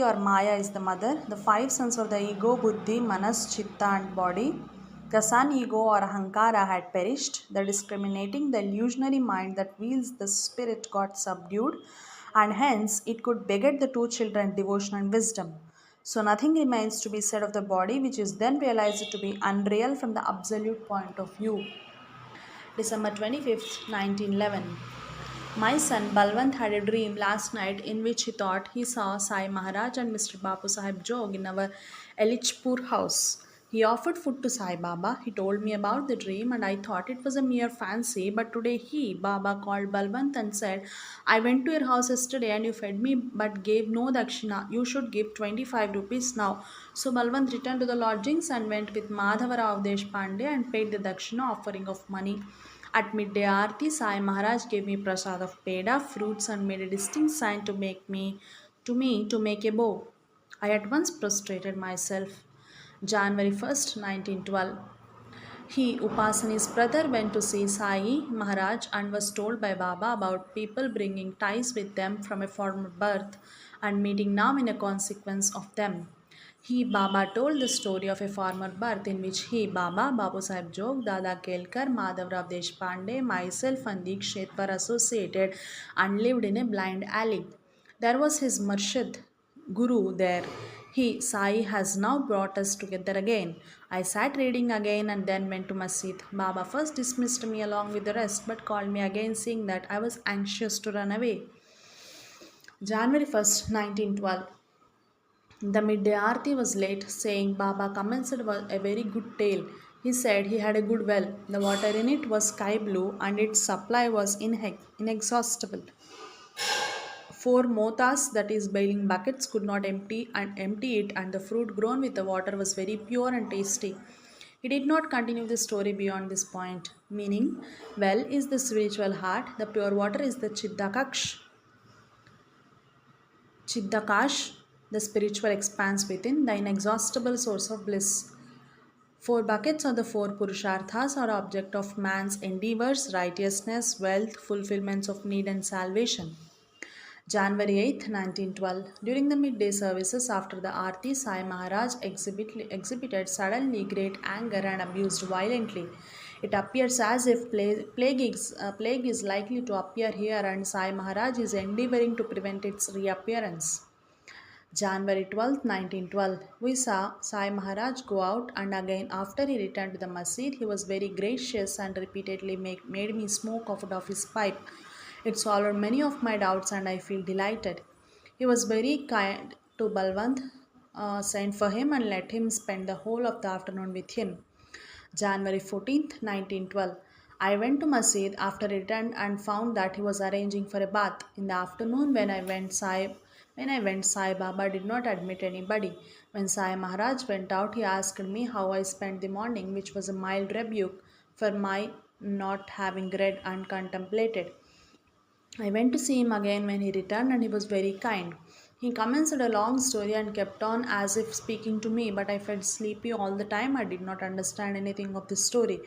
or Maya is the mother, the five sons of the ego, Buddhi, Manas, Chitta, and body. The sun ego or Ahankara had perished. The discriminating, the illusionary mind that wields the spirit got subdued, and hence it could beget the two children, devotion and wisdom. So nothing remains to be said of the body, which is then realized to be unreal from the absolute point of view. December 25th, 1911. My son Balwant had a dream last night in which he thought he saw Sai Maharaj and Mr. Bapu Sahib Jog in our Elichpur house. He offered food to Sai Baba. He told me about the dream and I thought it was a mere fancy. But today he, Baba, called Balwant and said, I went to your house yesterday and you fed me but gave no dakshina. You should give 25 rupees now. So Balwant returned to the lodgings and went with Madhava Rao Deshpande and paid the dakshina offering of money. At midday aarti, Sai Maharaj gave me prasad of peda, fruits, and made a distinct sign to make a bow. I at once prostrated myself. January 1st, 1912. He, Upasani's brother, went to see Sai Maharaj and was told by Baba about people bringing ties with them from a former birth and meeting now in a consequence of them. He, Baba, told the story of a former birth in which he, Baba, Babu Sahib Jog, Dada Kelkar, Madhavrao Deshpande, myself, and Dikshit were associated and lived in a blind alley. There was his Murshid, Guru there. He, Sai, has now brought us together again. I sat reading again and then went to Masjid. Baba first dismissed me along with the rest but called me again, saying that I was anxious to run away. January 1st, 1912. The midday aarti was late, saying Baba commenced a very good tale. He said he had a good well. The water in it was sky blue and its supply was inexhaustible. Four motas, that is bailing buckets, could not empty it, and the fruit grown with the water was very pure and tasty. He did not continue the story beyond this point, meaning, well is the spiritual heart, the pure water is the Chiddakash, the spiritual expanse within, the inexhaustible source of bliss. Four buckets or the four Purusharthas are object of man's endeavors, righteousness, wealth, fulfillments of need, and salvation. January 8th, 1912. During the midday services after the Aarti, Sai Maharaj exhibited suddenly great anger and abused violently. It appears as if plague is likely to appear here and Sai Maharaj is endeavoring to prevent its reappearance. January 12th, 1912. We saw Sai Maharaj go out, and again after he returned to the masjid, he was very gracious and repeatedly made me smoke out of his pipe. It solved many of my doubts, and I feel delighted. He was very kind to Balwant, sent for him, and let him spend the whole of the afternoon with him. January 14th, 1912. I went to Masjid after return and found that he was arranging for a bath. In the afternoon, when I went, Sai Baba did not admit anybody. When Sai Maharaj went out, he asked me how I spent the morning, which was a mild rebuke for my not having read and contemplated. I went to see him again when he returned, and he was very kind. He commenced a long story and kept on as if speaking to me, but I felt sleepy all the time. I did not understand anything of the story.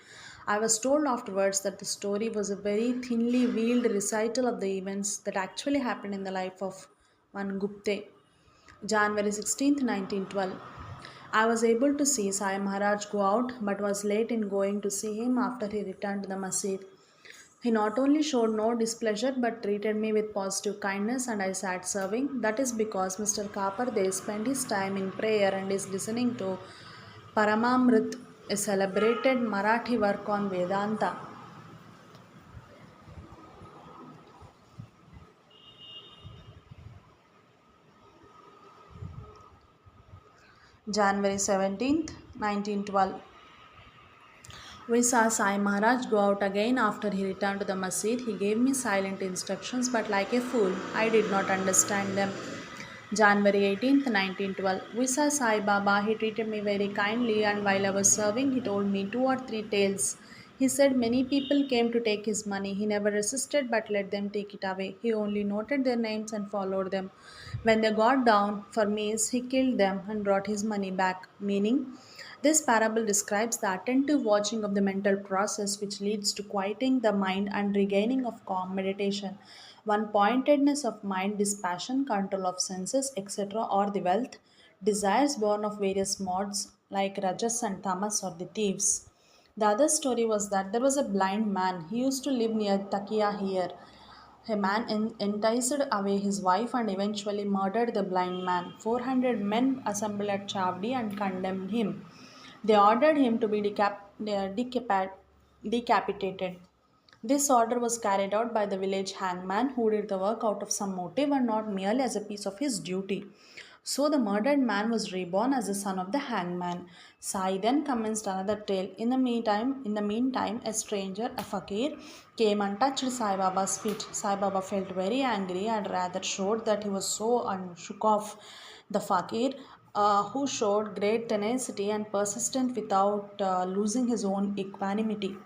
I was told afterwards that the story was a very thinly veiled recital of the events that actually happened in the life of one Gupte. January 16th, 1912. I was able to see Sai Maharaj go out, but was late in going to see him after he returned to the masjid. He not only showed no displeasure but treated me with positive kindness, and I sat serving. That is because Mr. Kaparde spent his time in prayer and is listening to Paramamrit, a celebrated Marathi work on Vedanta. January 17th, 1912. We saw Sai Maharaj go out again after he returned to the masjid. He gave me silent instructions, but like a fool, I did not understand them. January 18th, 1912. We saw Sai Baba. He treated me very kindly, and while I was serving, he told me two or three tales. He said many people came to take his money. He never resisted but let them take it away. He only noted their names and followed them. When they got down for meals, he killed them and brought his money back. Meaning, this parable describes the attentive watching of the mental process which leads to quieting the mind and regaining of calm meditation. One pointedness of mind, dispassion, control of senses, etc., or the wealth, desires born of various modes like Rajas and Tamas or the thieves. The other story was that there was a blind man. He used to live near Takia here. A man enticed away his wife and eventually murdered the blind man. 400 men assembled at Chavdi and condemned him. They ordered him to be decapitated. This order was carried out by the village hangman who did the work out of some motive and not merely as a piece of his duty. So the murdered man was reborn as the son of the hangman. Sai then commenced another tale. In the meantime, a stranger, a fakir, came and touched Sai Baba's feet. Sai Baba felt very angry and rather showed that he was so shook off. The fakir, who showed great tenacity and persistence without losing his own equanimity.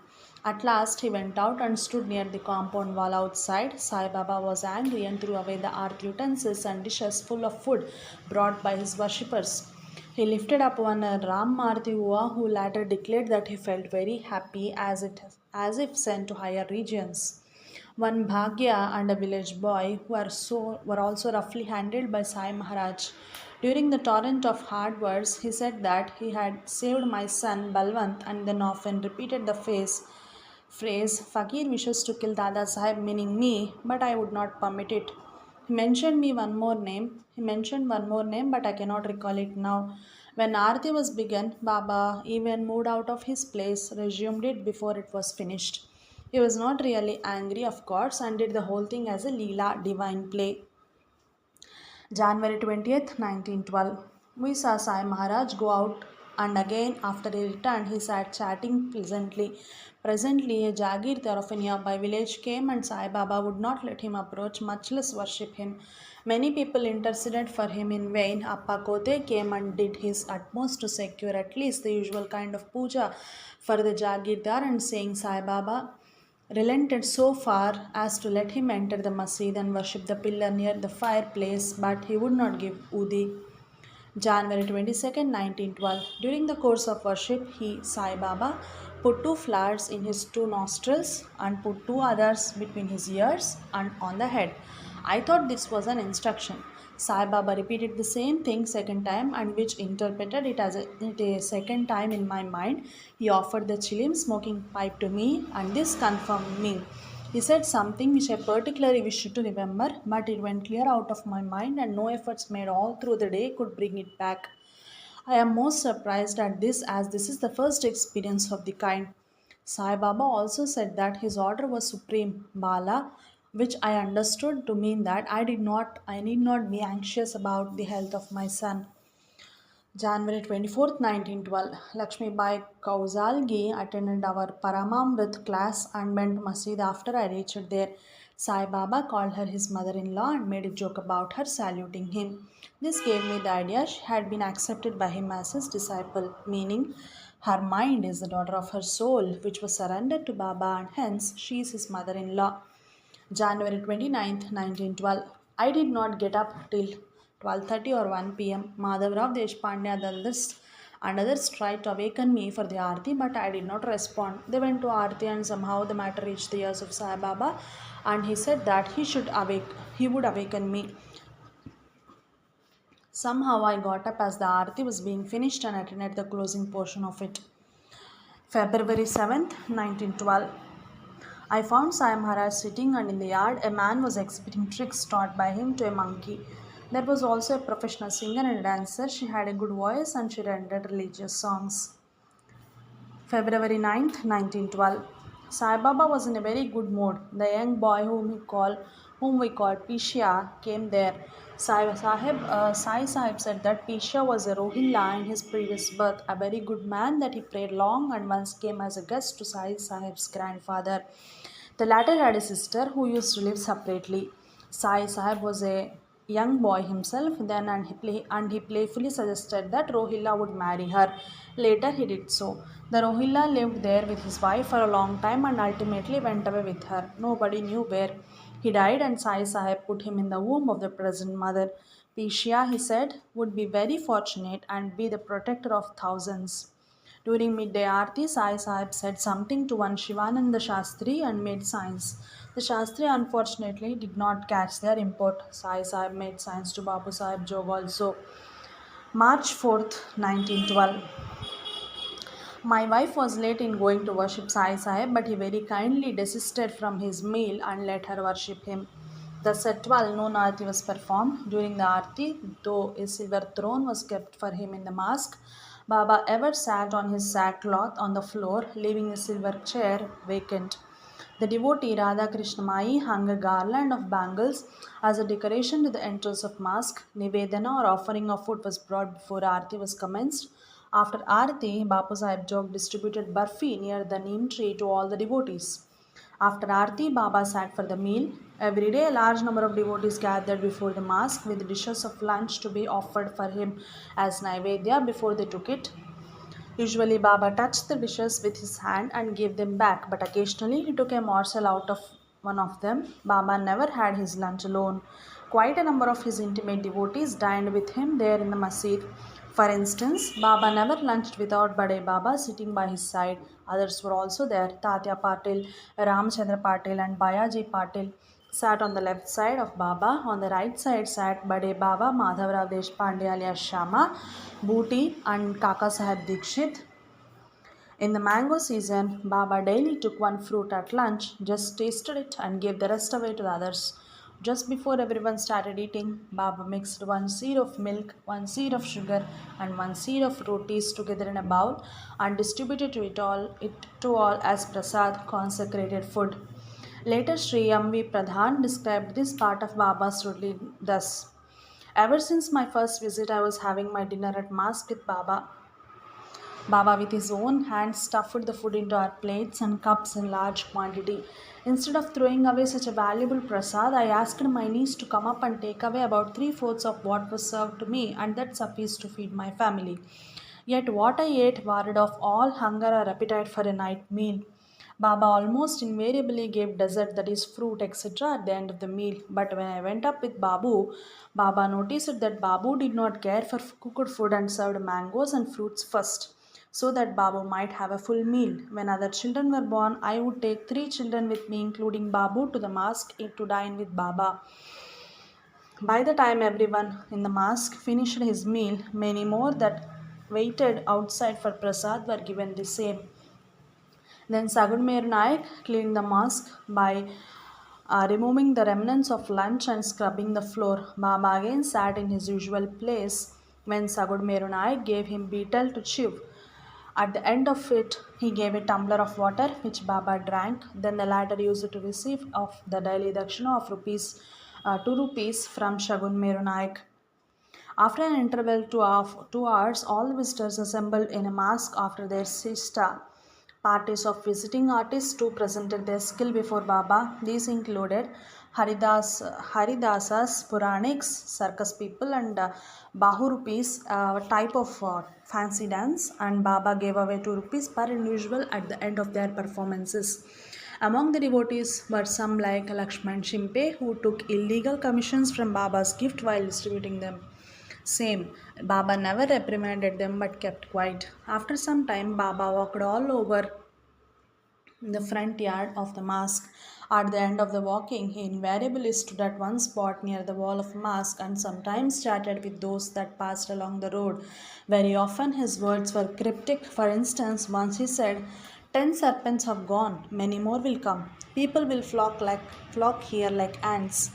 At last he went out and stood near the compound wall outside. Sai Baba was angry and threw away the art utensils and dishes full of food brought by his worshippers. He lifted up one Ram Marti Hua who later declared that he felt very happy as if sent to higher regions. One Bhagya and a village boy were also roughly handled by Sai Maharaj. During the torrent of hard words, he said that he had saved my son Balwant and then often repeated the phrase Fakir wishes to kill Dada Sahib, meaning me, but I would not permit it. He mentioned one more name, but I cannot recall it now. When Aarti was begun, Baba even moved out of his place, resumed it before it was finished. He was not really angry, of course, and did the whole thing as a Leela divine play. January 20th, 1912. We saw Sai Maharaj go out, and again after he returned, he sat chatting pleasantly. Presently, a Jagirdar of a nearby village came, and Sai Baba would not let him approach, much less worship him. Many people interceded for him in vain. Appa Kote came and did his utmost to secure at least the usual kind of puja for the Jagirdar, and saying Sai Baba relented so far as to let him enter the masjid and worship the pillar near the fireplace, but he would not give Udi. January 22nd, 1912. During the course of worship, he, Sai Baba, put two flowers in his two nostrils and put two others between his ears and on the head. I thought this was an instruction. Sai Baba repeated the same thing second time, and which interpreted it a second time in my mind. He offered the chilim smoking pipe to me, and this confirmed me. He said something which I particularly wished to remember, but it went clear out of my mind, and no efforts made all through the day could bring it back. I am most surprised at this as this is the first experience of the kind. Sai Baba also said that his order was supreme, Bala, which I understood to mean that I need not be anxious about the health of my son. January 24th, 1912. Lakshmi Bai Kauzalgi attended our Paramamrit class and went to Masjid after I reached there. Sai Baba called her his mother in law and made a joke about her saluting him. This gave me the idea she had been accepted by him as his disciple, meaning her mind is the daughter of her soul, which was surrendered to Baba, and hence she is his mother in law. January 29th, 1912. I did not get up till 12:30 or 1 p.m. Madhavrao Deshpande and others tried to awaken me for the Aarti, but I did not respond. They went to Aarti and somehow the matter reached the ears of Sai Baba, and he said that he would awaken me. Somehow I got up as the Aarti was being finished and attended the closing portion of it. February 7th, 1912. I found Sai Maharaj sitting, and in the yard a man was exhibiting tricks taught by him to a monkey. There was also a professional singer and a dancer. She had a good voice and she rendered religious songs. February 9th, 1912. Sai Baba was in a very good mood. The young boy whom we called Pishya came there. Sai Sahib said that Pishya was a Rohilla in his previous birth, a very good man, that he prayed long and once came as a guest to Sai Sahib's grandfather. The latter had a sister who used to live separately. Sai Sahib was a young boy himself then, and he playfully suggested that Rohilla would marry her. Later he did so. The Rohilla lived there with his wife for a long time and ultimately went away with her. Nobody knew where. He died, and Sai Sahib put him in the womb of the present mother. Pishya, he said, would be very fortunate and be the protector of thousands. During midday aarti, Sai Sahib said something to one Shivananda Shastri and made signs. The Shastri unfortunately did not catch their import. Sai Sahib made signs to Babu Sahib Jog also. March 4th, 1912. My wife was late in going to worship Sai Sahib, but he very kindly desisted from his meal and let her worship him. Thus at 12, no Arati was performed. During the Arati, though a silver throne was kept for him in the mosque, Baba ever sat on his sackcloth on the floor, leaving a silver chair vacant. The devotee Radha Krishnamai hung a garland of bangles as a decoration to the entrance of mosque. Nivedana or offering of food was brought before Aarti was commenced. After Aarti, Bapu Sahib Jog distributed barfi near the neem tree to all the devotees. After Aarti, Baba sat for the meal. Every day, a large number of devotees gathered before the mosque with dishes of lunch to be offered for him as Naivedya before they took it. Usually, Baba touched the dishes with his hand and gave them back, but occasionally he took a morsel out of one of them. Baba never had his lunch alone. Quite a number of his intimate devotees dined with him there in the masjid. For instance, Baba never lunched without Bade Baba sitting by his side. Others were also there. Tatya Patil, Ramchandra Patil, and Bayaji Patil sat on the left side of Baba. On the right side sat Bade Baba, Madhavrao Deshpande alias Shama, Booty, and Kaka Sahib Dikshit. In the mango season, Baba daily took one fruit at lunch, just tasted it, and gave the rest away to the others. Just before everyone started eating, Baba mixed one seed of milk, one seed of sugar, and one seed of rotis together in a bowl and distributed it to all as prasad, consecrated food. Later, Sri M.V. Pradhan described this part of Baba's routine thus. Ever since my first visit, I was having my dinner at mosque with Baba. Baba, with his own hands, stuffed the food into our plates and cups in large quantity. Instead of throwing away such a valuable prasad, I asked my niece to come up and take away about three-fourths of what was served to me, and that sufficed to feed my family. Yet what I ate warded off all hunger or appetite for a night meal. Baba almost invariably gave dessert, that is, fruit, etc., at the end of the meal. But when I went up with Babu, Baba noticed that Babu did not care for cooked food and served mangoes and fruits first, so that Babu might have a full meal. When other children were born, I would take three children with me, including Babu, to the mosque to dine with Baba. By the time everyone in the mosque finished his meal, many more that waited outside for prasad were given the same. Then Sagudmer Naik cleaned the mosque by removing the remnants of lunch and scrubbing the floor. Baba again sat in his usual place when Sagudmer Naik gave him betel to chew. At the end of it, he gave a tumbler of water which Baba drank. Then the latter used it to receive of the daily dakshina of 2 rupees from Shagun Meru Naik. After an interval of 2 hours, all the visitors assembled in a mosque after their siesta. Parties of visiting artists too presented their skill before Baba. These included Haridasas, Puranics, circus people, and Bahurupis, a type of fancy dance. And Baba gave away 2 rupees per individual at the end of their performances. Among the devotees were some like Lakshman Shimpe, who took illegal commissions from Baba's gift while distributing them. Same. Baba never reprimanded them but kept quiet. After some time, Baba walked all over the front yard of the mosque. At the end of the walking, he invariably stood at one spot near the wall of mosque and sometimes chatted with those that passed along the road. Very often his words were cryptic. For instance, once he said, "10 serpents have gone, many more will come. People will flock here like ants.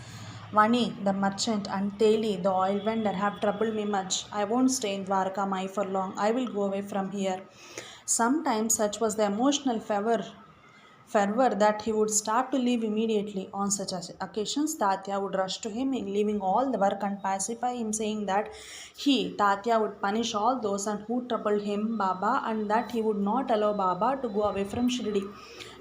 Vani, the merchant, and Teli, the oil vendor, have troubled me much. I won't stay in Dwarka Mai for long. I will go away from here." Sometimes such was the emotional fervor that he would start to leave immediately. On such occasions, Tatya would rush to him, leaving all the work and pacify him, saying that he, Tatya, would punish all those and who troubled him, Baba, and that he would not allow Baba to go away from Shirdi.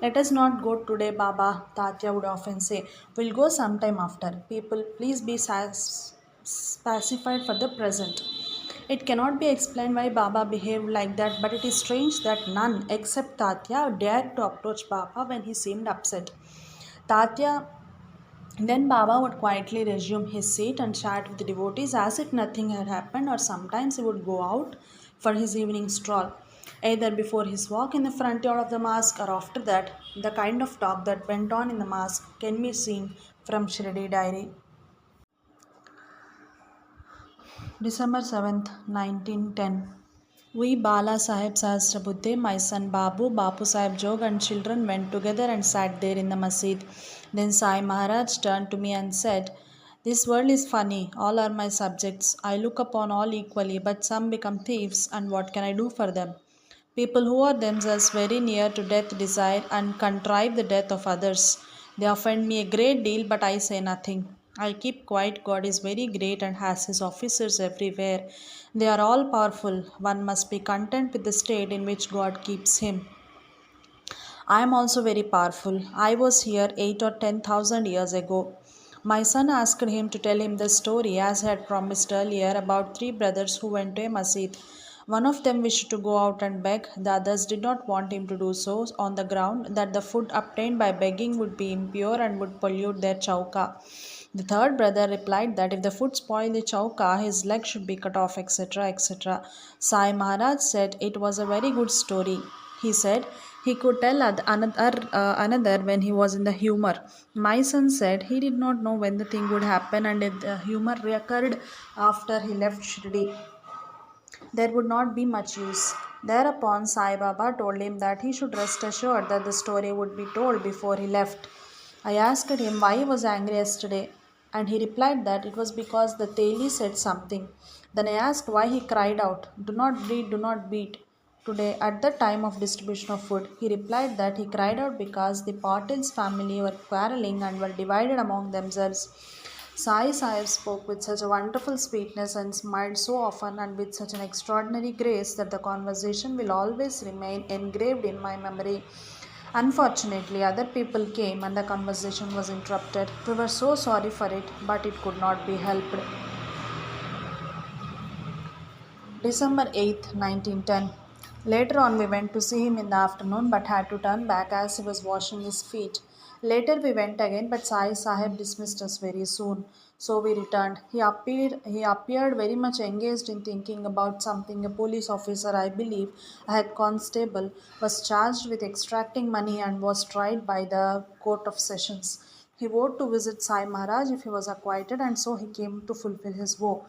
"Let us not go today, Baba," Tatya would often say. "We'll go sometime after. People, please be pacified for the present." It cannot be explained why Baba behaved like that, but it is strange that none except Tatya dared to approach Baba when he seemed upset. Tatya then Baba would quietly resume his seat and chat with the devotees as if nothing had happened, or sometimes he would go out for his evening stroll. either before his walk in the front yard of the mosque or after that. The kind of talk that went on in the mosque can be seen from Shirdi Diary. December 7th, 1910. We Bala Sahib Sahasrabuddhe, my son Bapu Sahib Jog and children went together and sat there in the masjid. Then Sai Maharaj turned to me and said, "This world is funny, all are my subjects. I look upon all equally, but some become thieves, and what can I do for them? People who are themselves very near to death desire and contrive the death of others. They offend me a great deal, but I say nothing. I keep quiet. God is very great and has his officers everywhere. They are all powerful. One must be content with the state in which God keeps him. I am also very powerful. I was here 8 or 10,000 years ago. My son asked him to tell him the story, as I had promised earlier, about three brothers who went to a masjid. One of them wished to go out and beg, the others did not want him to do so, on the ground that the food obtained by begging would be impure and would pollute their chauka. The third brother replied that if the food spoiled the chauka, his leg should be cut off, etc. etc. Sai Maharaj said it was a very good story. He said he could tell another when he was in the humor. My son said he did not know when the thing would happen, and if the humor recurred after he left Shirdi, there would not be much use. Thereupon Sai Baba told him that he should rest assured that the story would be told before he left. I asked him why he was angry yesterday, and he replied that it was because the Teli said something. Then I asked why he cried out, "Do not bleed, do not beat," today at the time of distribution of food. He replied that he cried out because the Patil's family were quarreling and were divided among themselves. Sai Sahib spoke with such a wonderful sweetness and smiled so often and with such an extraordinary grace that the conversation will always remain engraved in my memory. Unfortunately, other people came and the conversation was interrupted. We were so sorry for it, but it could not be helped. December 8th, 1910. Later on, we went to see him in the afternoon but had to turn back as he was washing his feet. Later, we went again, but Sai Sahib dismissed us very soon. So we returned. He appeared very much engaged in thinking about something. A police officer, I believe, a head constable, was charged with extracting money and was tried by the Court of Sessions. He vowed to visit Sai Maharaj if he was acquitted, and so he came to fulfill his vow.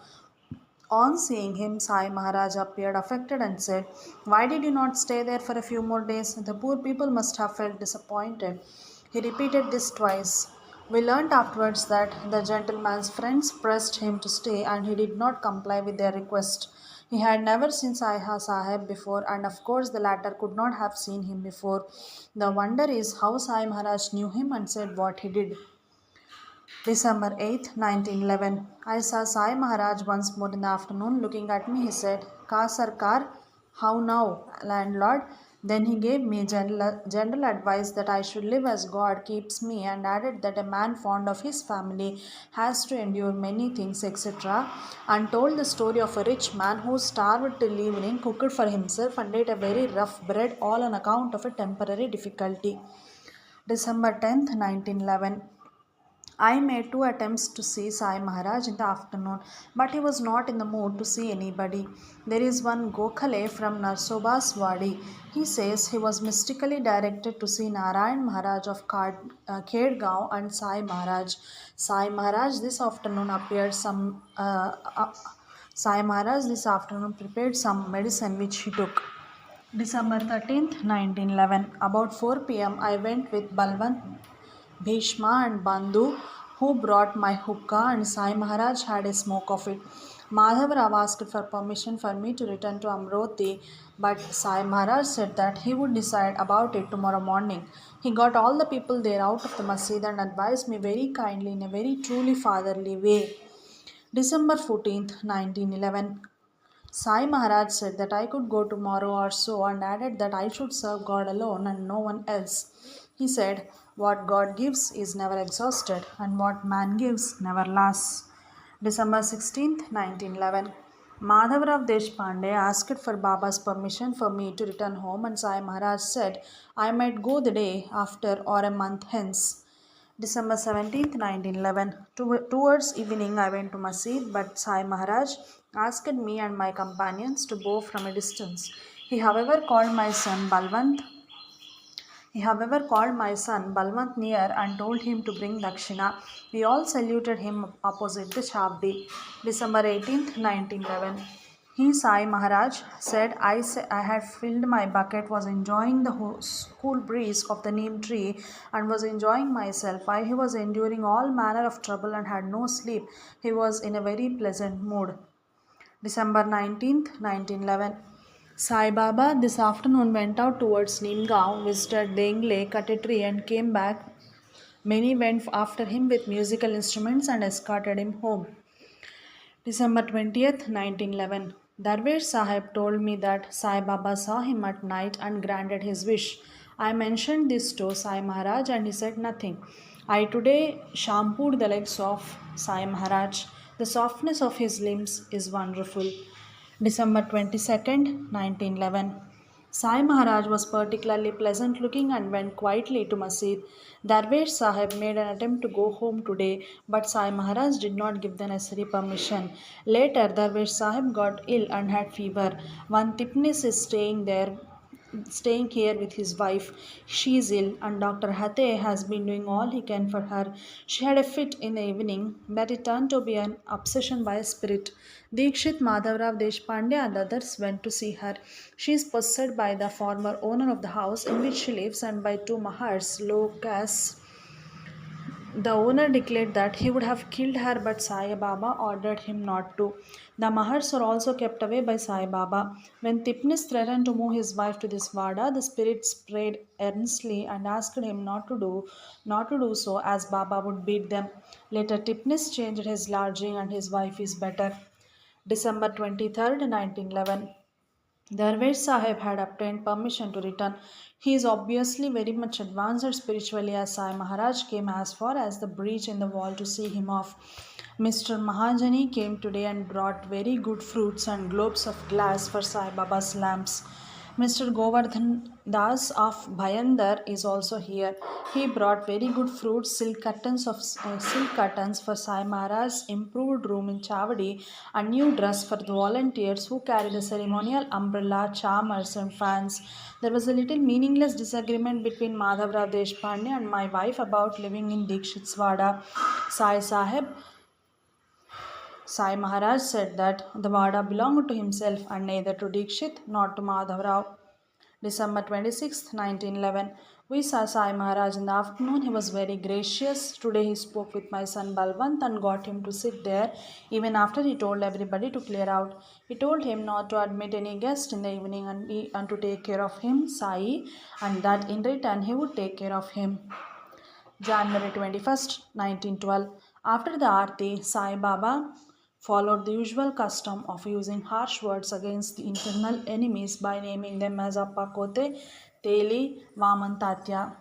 On seeing him, Sai Maharaj appeared affected and said, "Why did you not stay there for a few more days? The poor people must have felt disappointed." He repeated this twice. We learnt afterwards that the gentleman's friends pressed him to stay and he did not comply with their request. He had never seen Sai Sahib before, and of course the latter could not have seen him before. The wonder is how Sai Maharaj knew him and said what he did. December 8th, 1911. I saw Sai Maharaj once more in the afternoon. Looking at me, he said, "Ka Sarkar, how now, landlord?" Then he gave me general advice that I should live as God keeps me, and added that a man fond of his family has to endure many things, etc., and told the story of a rich man who starved till evening, cooked for himself, and ate a very rough bread, all on account of a temporary difficulty. December 10th, 1911. I made two attempts to see Sai Maharaj in the afternoon, but he was not in the mood to see anybody. There is one Gokhale from Narsobas Wadi. He says he was mystically directed to see Narayan Maharaj of Khed and Sai Maharaj. Sai Maharaj this afternoon appeared some. Sai Maharaj this afternoon prepared some medicine which he took. December 13th, 1911. About 4 p.m., I went with Balwant, Bhishma, and Bandhu, who brought my hookah, and Sai Maharaj had a smoke of it. Madhav Rao asked for permission for me to return to Amroti, but Sai Maharaj said that he would decide about it tomorrow morning. He got all the people there out of the masjid and advised me very kindly in a very truly fatherly way. December 14th, 1911. Sai Maharaj said that I could go tomorrow or so, and added that I should serve God alone and no one else. He said, "What God gives is never exhausted, and what man gives never lasts." December 16th, 1911. Madhavrao Deshpande asked for Baba's permission for me to return home, and Sai Maharaj said I might go the day after or a month hence. December 17th, 1911. Towards evening, I went to Masjid, but Sai Maharaj asked me and my companions to bow from a distance. He, however, called my son Balwant Balwant near and told him to bring Dakshina. We all saluted him opposite the Chavdi. December 18th, 1911. He, Sai Maharaj, said, I had filled my bucket, was enjoying the cool breeze of the neem tree, and was enjoying myself. While he was enduring all manner of trouble and had no sleep, he was in a very pleasant mood. December 19th, 1911. Sai Baba this afternoon went out towards Neemgaon, visited Dengle, cut a tree, and came back. Many went after him with musical instruments and escorted him home. December 20th, 1911. Darwesh Sahib told me that Sai Baba saw him at night and granted his wish. I mentioned this to Sai Maharaj and he said nothing. I today shampooed the legs of Sai Maharaj. The softness of his limbs is wonderful. December 22nd, 1911. Sai Maharaj was particularly pleasant looking and went quietly to Masjid. Darwesh Sahib made an attempt to go home today, but Sai Maharaj did not give the necessary permission. Later, Darwesh Sahib got ill and had fever. One Tipnis is staying here with his wife. She is ill, and Dr. Hate has been doing all he can for her. She had a fit in the evening, but it turned to be an obsession by a spirit. Dikshit, Madhavrao Deshpande, and others went to see her. She is possessed by the former owner of the house in which she lives and by two Mahars, low caste. The owner declared that he would have killed her, but Sai Baba ordered him not to. The Mahars are also kept away by Sai Baba. When Tipnis threatened to move his wife to this Vada, the spirits prayed earnestly and asked him not to do so, as Baba would beat them. Later, Tipnis changed his lodging and his wife is better. December 23rd, 1911. Darwesh Sahib had obtained permission to return. He is obviously very much advanced spiritually, as Sai Maharaj came as far as the breach in the wall to see him off. Mr. Mahajani came today and brought very good fruits and globes of glass for Sai Baba's lamps. Mr. Govardhan Das of Bhayandar is also here. He brought very good fruits, silk curtains for Sai Maharaj's improved room in Chavadi, a new dress for the volunteers who carry the ceremonial umbrella, charmers, and fans. There was a little meaningless disagreement between Madhavrao Deshpande and my wife about living in Dikshitswada. Sai Maharaj said that the Vada belonged to himself and neither to Dikshit nor to Madhavrao. December 26th, 1911. We saw Sai Maharaj in the afternoon. He was very gracious. Today he spoke with my son Balwant and got him to sit there even after he told everybody to clear out. He told him not to admit any guest in the evening and to take care of him, Sai, and that in return he would take care of him. January 21st, 1912. After the Aarti, Sai Baba followed the usual custom of using harsh words against the internal enemies by naming them as Appa Kote, Teli, Vaman Tatya,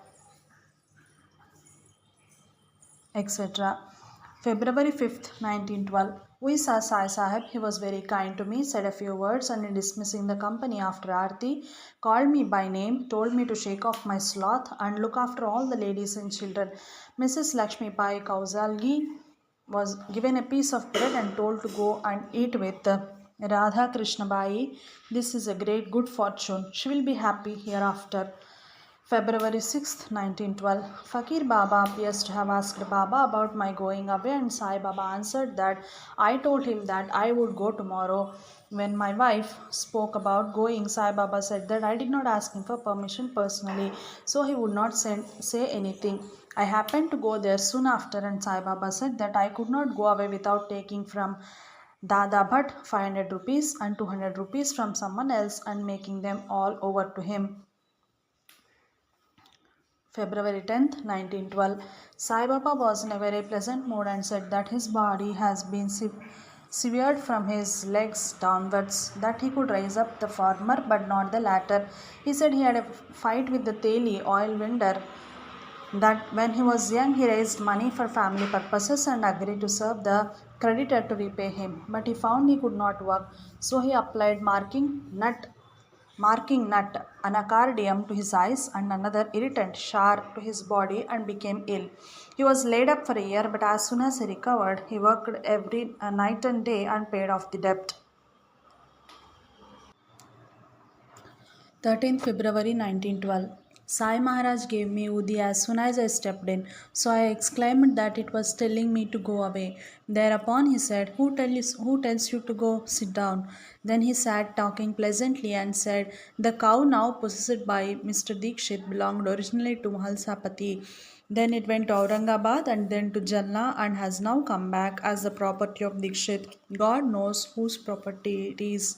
etc. February 5th, 1912. We saw Sai Sahib. He was very kind to me, said a few words, and in dismissing the company after Aarti, called me by name, told me to shake off my sloth and look after all the ladies and children. Mrs. Lakshmi Pai Kausalgi was given a piece of bread and told to go and eat with Radha Krishna Bai. This is a great good fortune. She will be happy hereafter. February 6th, 1912. Fakir Baba appears to have asked Baba about my going away, and Sai Baba answered that I told him that I would go tomorrow. When my wife spoke about going, Sai Baba said that I did not ask him for permission personally, so he would not say anything. I happened to go there soon after, and Sai Baba said that I could not go away without taking from Dada Bhatt 500 rupees and 200 rupees from someone else and making them all over to him. February 10th, 1912. Sai Baba was in a very pleasant mood and said that his body has been severed from his legs downwards, that he could raise up the former but not the latter. He said he had a fight with the Teli oil vendor, that when he was young he raised money for family purposes and agreed to serve the creditor to repay him, but he found he could not work, so he applied marking nut anacardium to his eyes and another irritant char to his body and became ill. He was laid up for a year, but as soon as he recovered, he worked every night and day and paid off the debt. 13th February 1912. Sai Maharaj gave me Udi as soon as I stepped in, so I exclaimed that it was telling me to go away. Thereupon he said, who tells you to go? Sit down. Then he sat talking pleasantly and said, the cow now possessed by Mr. Dikshit belonged originally to Mahalsapati. Then it went to Aurangabad and then to Jalna and has now come back as the property of Dikshit. God knows whose property it is.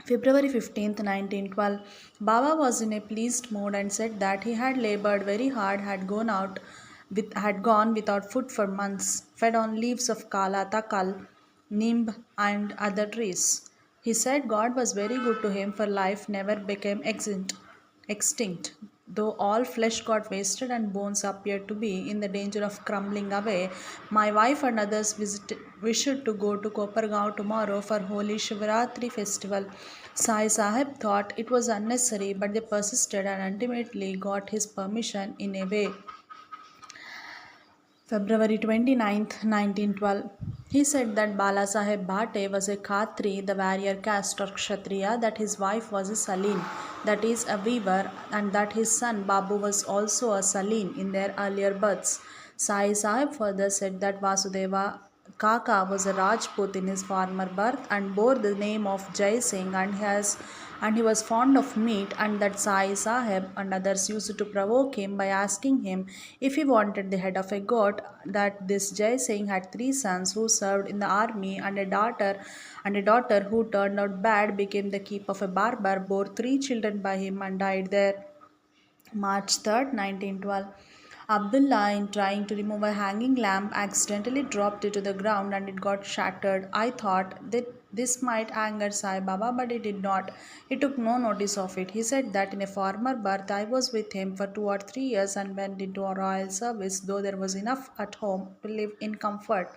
February 15th, 1912. Baba was in a pleased mood and said that he had labored very hard, had gone without food for months, fed on leaves of kala, takal, nimb, and other trees. He said God was very good to him, for life never became extinct. Though all flesh got wasted and bones appeared to be in the danger of crumbling away, my wife and others wished to go to Kopargaon tomorrow for Holy Shivaratri festival. Sai Sahib thought it was unnecessary, but they persisted and ultimately got his permission in a way. February 29th, 1912. He said that Balasaheb Bhate was a Khatri, the warrior caste or Kshatriya, that his wife was a Saleen, that is, a weaver, and that his son Babu was also a Saleen in their earlier births. Sai Sahib further said that Vasudeva Kaka was a Rajput in his former birth and bore the name of Jai Singh and he was fond of meat, and that Sai Sahib and others used to provoke him by asking him if he wanted the head of a goat. That this Jai Singh had three sons who served in the army, and a daughter who turned out bad, became the keep of a barber, bore three children by him and died there. March 3rd, 1912. Abdullah, in trying to remove a hanging lamp, accidentally dropped it to the ground and it got shattered. I thought that this might anger Sai Baba, but it did not. He took no notice of it. He said that in a former birth I was with him for 2 or 3 years and went into a royal service, though there was enough at home to live in comfort.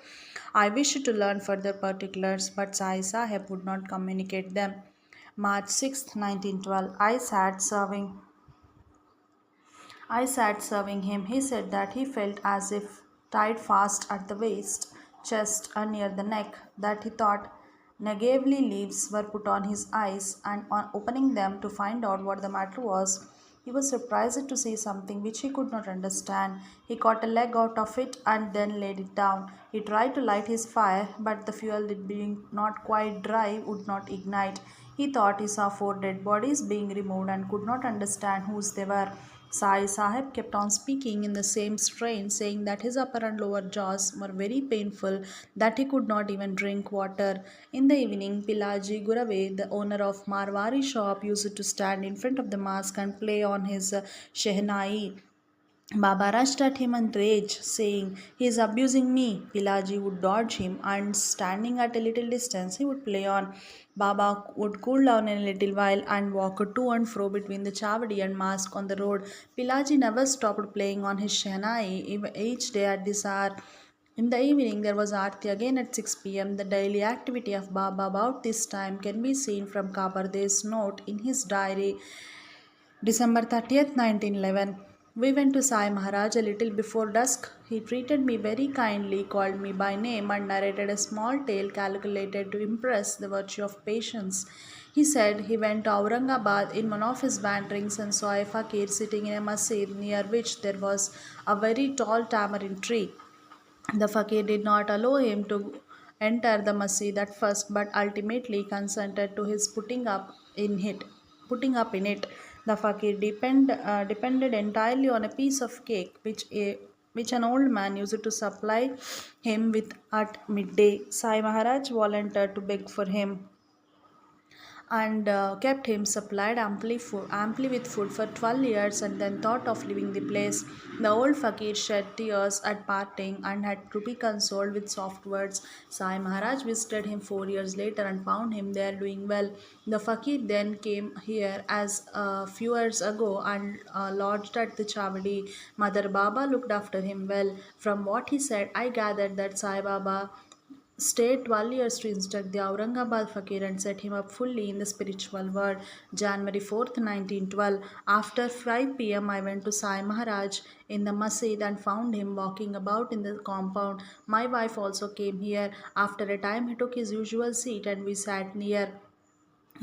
I wished to learn further particulars, but Sai Sahib would not communicate them. March 6th, 1912. I sat serving him. He said that he felt as if tied fast at the waist, chest, and near the neck, that he thought Nagavli leaves were put on his eyes, and on opening them to find out what the matter was, he was surprised to see something which he could not understand. He caught a leg out of it and then laid it down. He tried to light his fire, but the fuel, it being not quite dry, would not ignite. He thought he saw four dead bodies being removed and could not understand whose they were. Sai Sahib kept on speaking in the same strain, saying that his upper and lower jaws were very painful, that he could not even drink water. In the evening, Pilaji Gurave, the owner of Marwari shop, used to stand in front of the mosque and play on his shehnai. Baba rushed at him in rage, saying, he is abusing me. Pilaji would dodge him, and standing at a little distance, he would play on. Baba would cool down in a little while and walk to and fro between the Chavadi and mosque on the road. Pilaji never stopped playing on his shehnai each day at this hour. In the evening, there was Aarti again at 6 pm. The daily activity of Baba about this time can be seen from Kabarde's note in his diary. December 30th, 1911. We went to Sai Maharaj a little before dusk. He treated me very kindly, called me by name, and narrated a small tale calculated to impress the virtue of patience. He said he went to Aurangabad in one of his wanderings and saw a fakir sitting in a masjid near which there was a very tall tamarind tree. The fakir did not allow him to enter the masjid at first, but ultimately consented to his putting up in it. The fakir depended entirely on a piece of cake which an old man used to supply him with at midday. Sai Maharaj volunteered to beg for him and kept him supplied amply with food for 12 years and then thought of leaving the place. The old fakir shed tears at parting and had to be consoled with soft words. Sai Maharaj visited him 4 years later and found him there doing well. The fakir then came here as a few years ago and lodged at the Chavadi. Mother Baba looked after him well. From what he said, I gathered that Sai Baba stayed 12 years to instruct the Aurangabad fakir and set him up fully in the spiritual world. January 4th, 1912. After 5 pm, I went to Sai Maharaj in the masjid and found him walking about in the compound. My wife also came here. After a time, he took his usual seat and we sat near.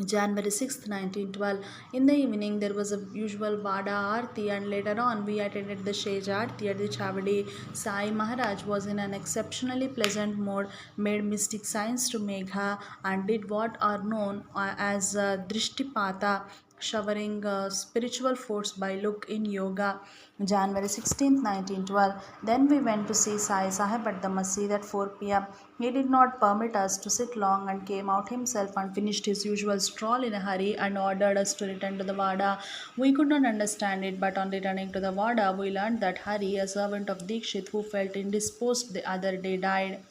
January 6th, 1912. In the evening, there was a usual Vada Aarti, and later on, we attended the Shej Aarti at the Chavadi. Sai Maharaj was in an exceptionally pleasant mood, made mystic signs to Megha, and did what are known as Drishtipata, showering spiritual force by look in yoga. January 16th, 1912. Then we went to see Sai Sahib at the Masjid at 4 p.m. He did not permit us to sit long and came out himself and finished his usual stroll in a hurry and ordered us to return to the Wada. We could not understand it, but on returning to the Wada, we learned that Hari, a servant of Dikshit who felt indisposed the other day, died.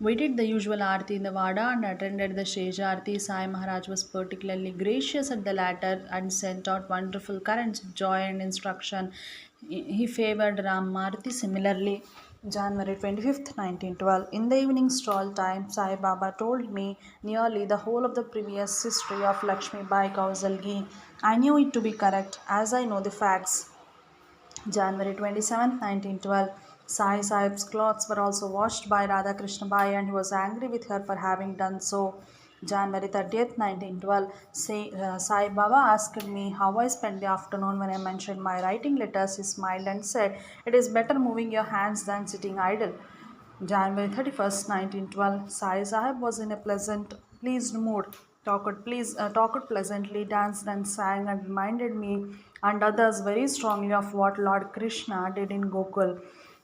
We did the usual Aarti in the Vada and attended the Sheja Aarti. Sai Maharaj was particularly gracious at the latter and sent out wonderful currents of joy and instruction. He favored Ram Marti similarly. January 25th, 1912. In the evening stroll time, Sai Baba told me nearly the whole of the previous history of Lakshmi Bai Kausalgi. I knew it to be correct as I know the facts. January 27th, 1912. Sai Sahib's clothes were also washed by Radha Krishna Bai and he was angry with her for having done so. January 30th, 1912. Sai Baba asked me how I spent the afternoon when I mentioned my writing letters. He smiled and said, "It is better moving your hands than sitting idle." January 31st, 1912. Sai Sahib was in a pleased mood. Talked pleasantly, danced and sang, and reminded me and others very strongly of what Lord Krishna did in Gokul.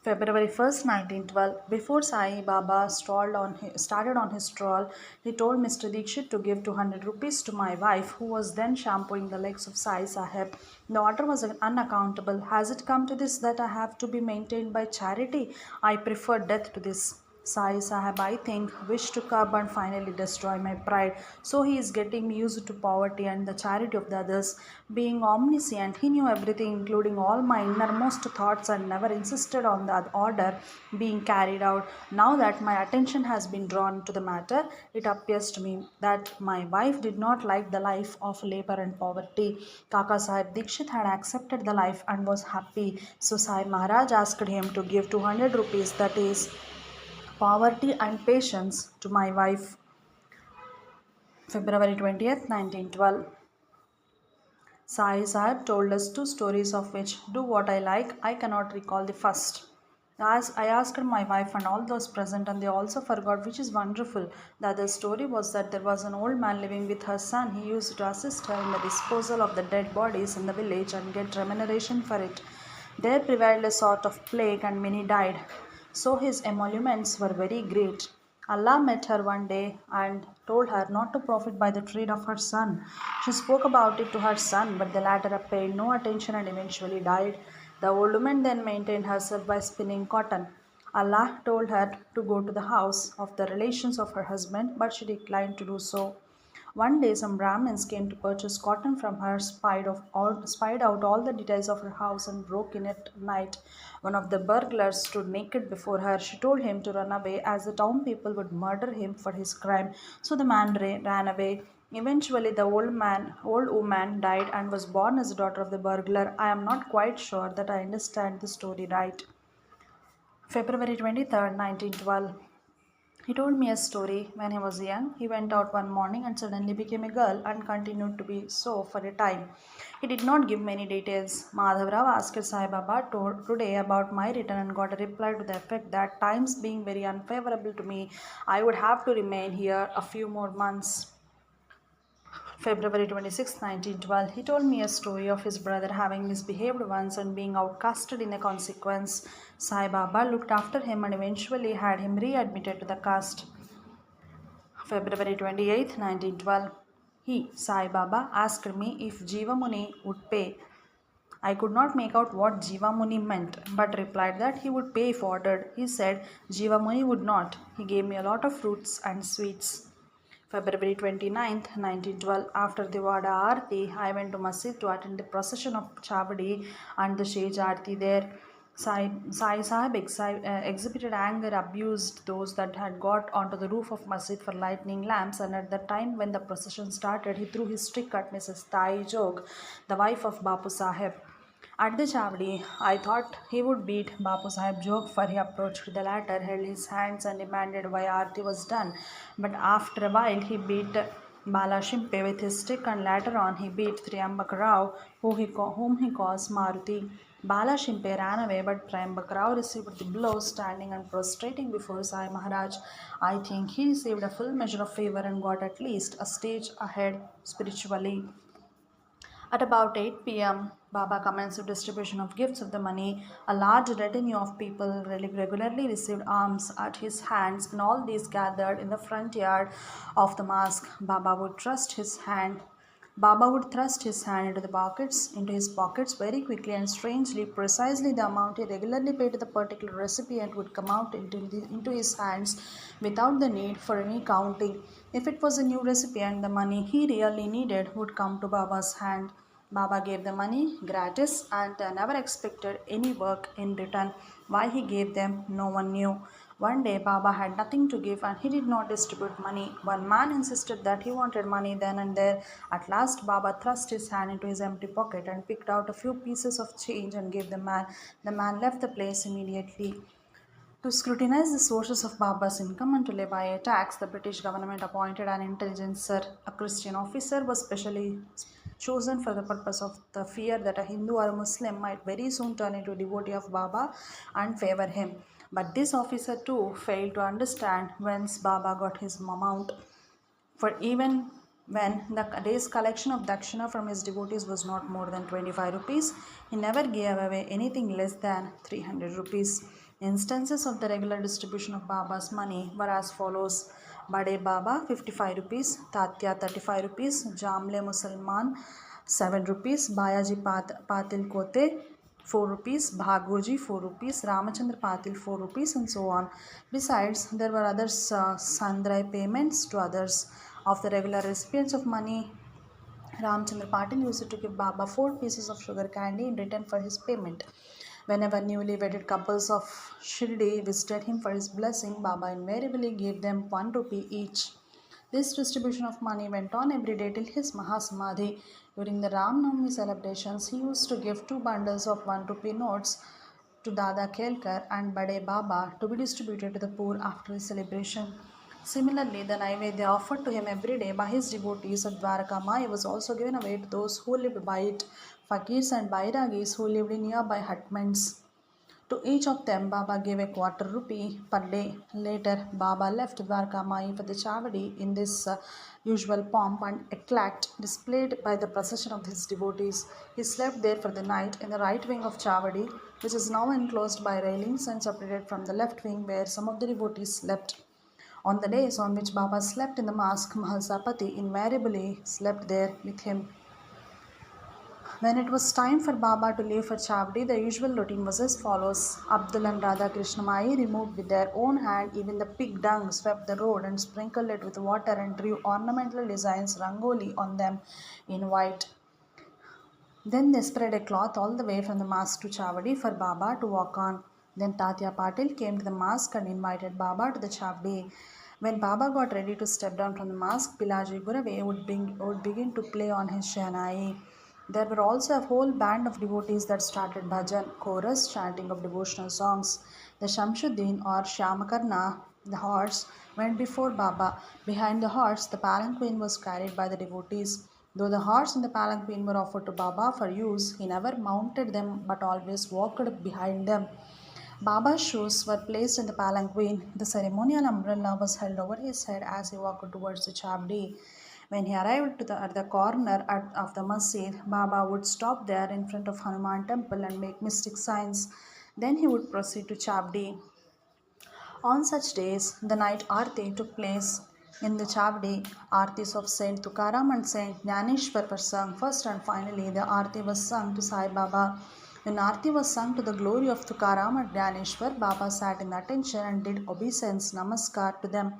February 1st, 1912. Before Sai Baba started on his stroll, he told Mr. Dikshit to give 200 rupees to my wife, who was then shampooing the legs of Sai Sahib. The order was unaccountable. Has it come to this that I have to be maintained by charity? I prefer death to this. Sai Sahib, I think, wished to curb and finally destroy my pride. So he is getting me used to poverty and the charity of the others. Being omniscient, he knew everything, including all my innermost thoughts, and never insisted on the order being carried out. Now that my attention has been drawn to the matter, it appears to me that my wife did not like the life of labor and poverty. Kaka Sahib Dikshit had accepted the life and was happy. So Sai Maharaj asked him to give 200 rupees, that is, poverty and patience, to my wife. February 20th, 1912. Sai Sahib told us two stories, of which, do what I like, I cannot recall the first. As I asked my wife and all those present, and they also forgot, which is wonderful. The other story was that there was an old man living with her son. He used to assist her in the disposal of the dead bodies in the village and get remuneration for it. There prevailed a sort of plague, and many died. So his emoluments were very great. Allah met her one day and told her not to profit by the trade of her son. She spoke about it to her son, but the latter paid no attention and eventually died. The old woman then maintained herself by spinning cotton. Allah told her to go to the house of the relations of her husband, but she declined to do so. One day, some Brahmins came to purchase cotton from her, spied out all the details of her house, and broke in at night. One of the burglars stood naked before her. She told him to run away, as the town people would murder him for his crime. So the man ran away. Eventually, the old woman died and was born as a daughter of the burglar. I am not quite sure that I understand the story right. February 23rd, 1912. He told me a story. When he was young, he went out one morning and suddenly became a girl and continued to be so for a time. He did not give many details. Madhavrao asked Sai Baba today about my return and got a reply to the effect that, times being very unfavorable to me, I would have to remain here a few more months. February 26, 1912. He told me a story of his brother having misbehaved once and being outcasted in a consequence. Sai Baba looked after him and eventually had him readmitted to the caste. February 28, 1912. He, Sai Baba, asked me if Jiva Muni would pay. I could not make out what Jiva Muni meant, but replied that he would pay if ordered. He said Jiva Muni would not. He gave me a lot of fruits and sweets. February 29th, 1912. After the Vada Aarti, I went to Masjid to attend the procession of Chavadi and the Shej Aarti there. Sai Sahib exhibited anger, abused those that had got onto the roof of Masjid for lighting lamps, and at the time when the procession started, he threw his stick at Mrs. Tai Jog, the wife of Bapu Sahib. At the Chavdi, I thought he would beat Bapu Sahib Jog, for he approached the latter, held his hands, and demanded why Aarti was done. But after a while, he beat Bala Shimpe with his stick, and later on he beat Triambak Rao, whom he calls Maruti. Bala Shimpe ran away, but Triambak Rao received the blow, standing and prostrating before Sai Maharaj. I think he received a full measure of favor and got at least a stage ahead spiritually. At about 8 p.m., Baba commenced distribution of gifts of the money. A large retinue of people regularly received alms at his hands, and all these gathered in the front yard of the mosque. Baba would thrust his hand into his pockets very quickly and strangely. Precisely the amount he regularly paid to the particular recipient would come out into his hands without the need for any counting. If it was a new recipient, the money he really needed would come to Baba's hand. Baba gave the money gratis and never expected any work in return. Why he gave them, no one knew. One day, Baba had nothing to give and he did not distribute money. One man insisted that he wanted money then and there. At last, Baba thrust his hand into his empty pocket and picked out a few pieces of change and gave the man. The man left the place immediately. To scrutinize the sources of Baba's income and to levy a tax, the British government appointed an intelligencer. A Christian officer was specially chosen for the purpose of the fear that a Hindu or a Muslim might very soon turn into a devotee of Baba and favor him. But this officer too failed to understand whence Baba got his amount. For even when the day's collection of dakshina from his devotees was not more than 25 rupees, he never gave away anything less than 300 rupees. Instances of the regular distribution of Baba's money were as follows: Bade Baba 55 rupees, Tatya 35 rupees, Jamle Musalman 7 rupees, Bayaji Patil Kote 4 rupees, Bhagoji 4 rupees, Ramachandra Patil 4 rupees, and so on. Besides, there were others sundry payments to others. Of the regular recipients of money, Ramchandra Patil used to give Baba 4 pieces of sugar candy in return for his payment. Whenever newly wedded couples of Shirdi visited him for his blessing, Baba invariably gave them 1 rupee each. This distribution of money went on every day till his Mahasamadhi. During the Ram Navami celebrations, he used to give 2 bundles of 1 rupee notes to Dada Kelkar and Bade Baba to be distributed to the poor after the celebration. Similarly, the Naivedya offered to him every day by his devotees at Dwarka Mai was also given away to those who lived by it, fakirs and bairagis who lived in nearby hutments. To each of them, Baba gave a quarter rupee per day. Later, Baba left Dwarka Mai for the Chavadi in this usual pomp and eclat displayed by the procession of his devotees. He slept there for the night in the right wing of Chavadi, which is now enclosed by railings and separated from the left wing where some of the devotees slept. On the days on which Baba slept in the mosque, Mahalsapati invariably slept there with him. When it was time for Baba to leave for Chavdi, the usual routine was as follows. Abdul and Radha Krishnamai removed with their own hand even the pig dung, swept the road and sprinkled it with water and drew ornamental designs rangoli on them in white. Then they spread a cloth all the way from the mosque to Chavdi for Baba to walk on. Then Tatya Patil came to the mosque and invited Baba to the Chavdi. When Baba got ready to step down from the mosque, Pilaji Gurave would begin to play on his Shahnai. There were also a whole band of devotees that started bhajan, chorus, chanting of devotional songs. The Shamshuddin or Shamakarna, the horse, went before Baba. Behind the horse, the palanquin was carried by the devotees. Though the horse and the palanquin were offered to Baba for use, he never mounted them but always walked behind them. Baba's shoes were placed in the palanquin. The ceremonial umbrella was held over his head as he walked towards the Chavdi. When he arrived at the corner of the masjid, Baba would stop there in front of Hanuman temple and make mystic signs. Then he would proceed to Chavdi. On such days, the night Aarti took place in the Chavdi. Aartis of Saint Tukaram and Saint Jnaneshwar were sung first, and finally the Aarti was sung to Sai Baba. When Aarti was sung to the glory of Tukaram and Jnaneshwar, Baba sat in attention and did obeisance namaskar to them.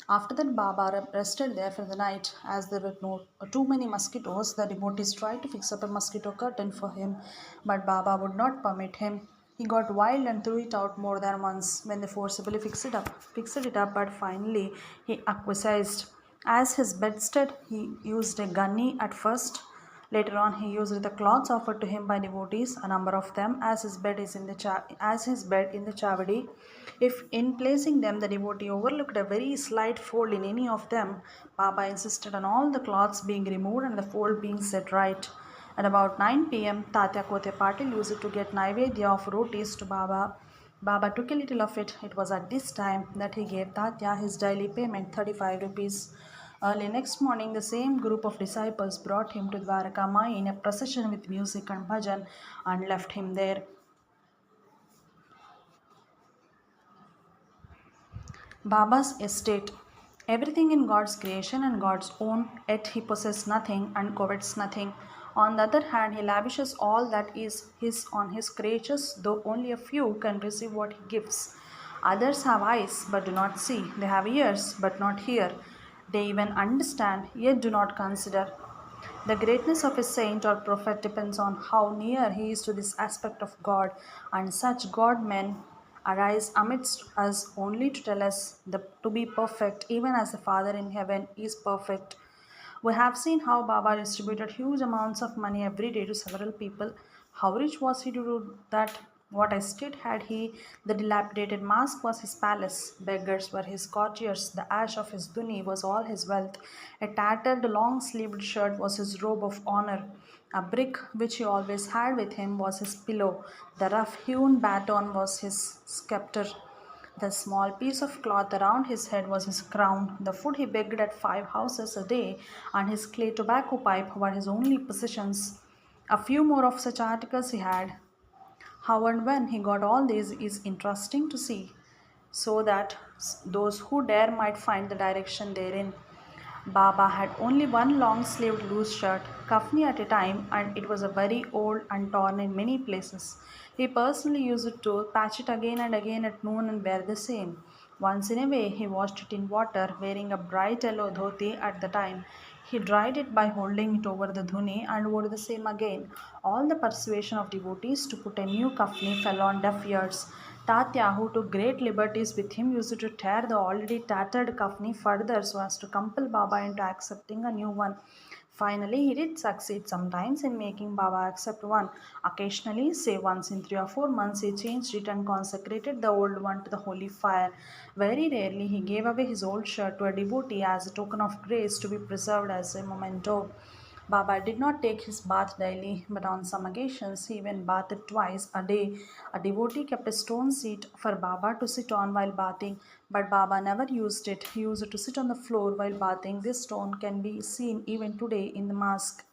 After that, Baba rested there for the night. As there were too many mosquitoes, the devotees tried to fix up a mosquito curtain for him, but Baba would not permit him. He got wild and threw it out more than once when they forcibly fixed it up, but finally he acquiesced. As his bedstead, he used a gunny at first. Later on, he used the cloths offered to him by devotees, a number of them, as his bed in the chavadi. If in placing them the devotee overlooked a very slight fold in any of them, Baba insisted on all the cloths being removed and the fold being set right. At about 9 p.m., Tatya Kote Patil used it to get Naivedya of rotis to Baba. Baba took a little of it. It was at this time that he gave Tatya his daily payment, 35 rupees. Early next morning, the same group of disciples brought him to Dwaraka Mai in a procession with music and bhajan and left him there. Baba's estate. Everything in God's creation and God's own, yet he possesses nothing and covets nothing. On the other hand, he lavishes all that is his on his creatures, though only a few can receive what he gives. Others have eyes but do not see, they have ears but not hear, they even understand yet do not consider. The greatness of a saint or prophet depends on how near he is to this aspect of God, and such God men arise amidst us only to tell us to be perfect, even as the Father in heaven is perfect. We have seen how Baba distributed huge amounts of money every day to several people. How rich was he to do that? What estate had he? The dilapidated mask was his palace. Beggars were his courtiers. The ash of his duni was all his wealth. A tattered, long sleeved shirt was his robe of honor. A brick which he always had with him was his pillow. The rough hewn baton was his scepter. The small piece of cloth around his head was his crown. The food he begged at 5 houses a day, and his clay tobacco pipe were his only possessions. A few more of such articles he had. How and when he got all these is interesting to see, so that those who dare might find the direction therein. Baba had only one long sleeved loose shirt, kafni at a time, and it was a very old and torn in many places. He personally used it to patch it again and again at noon and wear the same. Once in a way, he washed it in water, wearing a bright yellow dhoti at the time. He dried it by holding it over the dhuni and wore the same again. All the persuasion of devotees to put a new kafni fell on deaf ears. Tatya, who took great liberties with him, used to tear the already tattered kafni further so as to compel Baba into accepting a new one. Finally, he did succeed sometimes in making Baba accept one. Occasionally, say once in 3 or 4 months, he changed it and consecrated the old one to the holy fire. Very rarely, he gave away his old shirt to a devotee as a token of grace to be preserved as a memento. Baba did not take his bath daily, but on some occasions he even bathed twice a day. A devotee kept a stone seat for Baba to sit on while bathing, but Baba never used it. He used to sit on the floor while bathing. This stone can be seen even today in the mosque.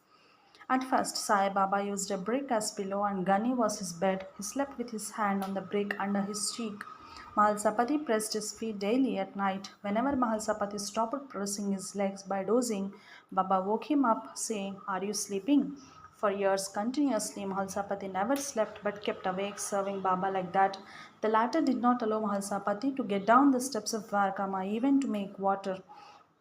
At first, Sai Baba used a brick as pillow and Gani was his bed. He slept with his hand on the brick under his cheek. Mahalsapati pressed his feet daily at night. Whenever Mahalsapati stopped pressing his legs by dozing, Baba woke him up, saying, "Are you sleeping?" For years continuously, Mahalsapati never slept but kept awake, serving Baba like that. The latter did not allow Mahalsapati to get down the steps of Dwarkama even to make water.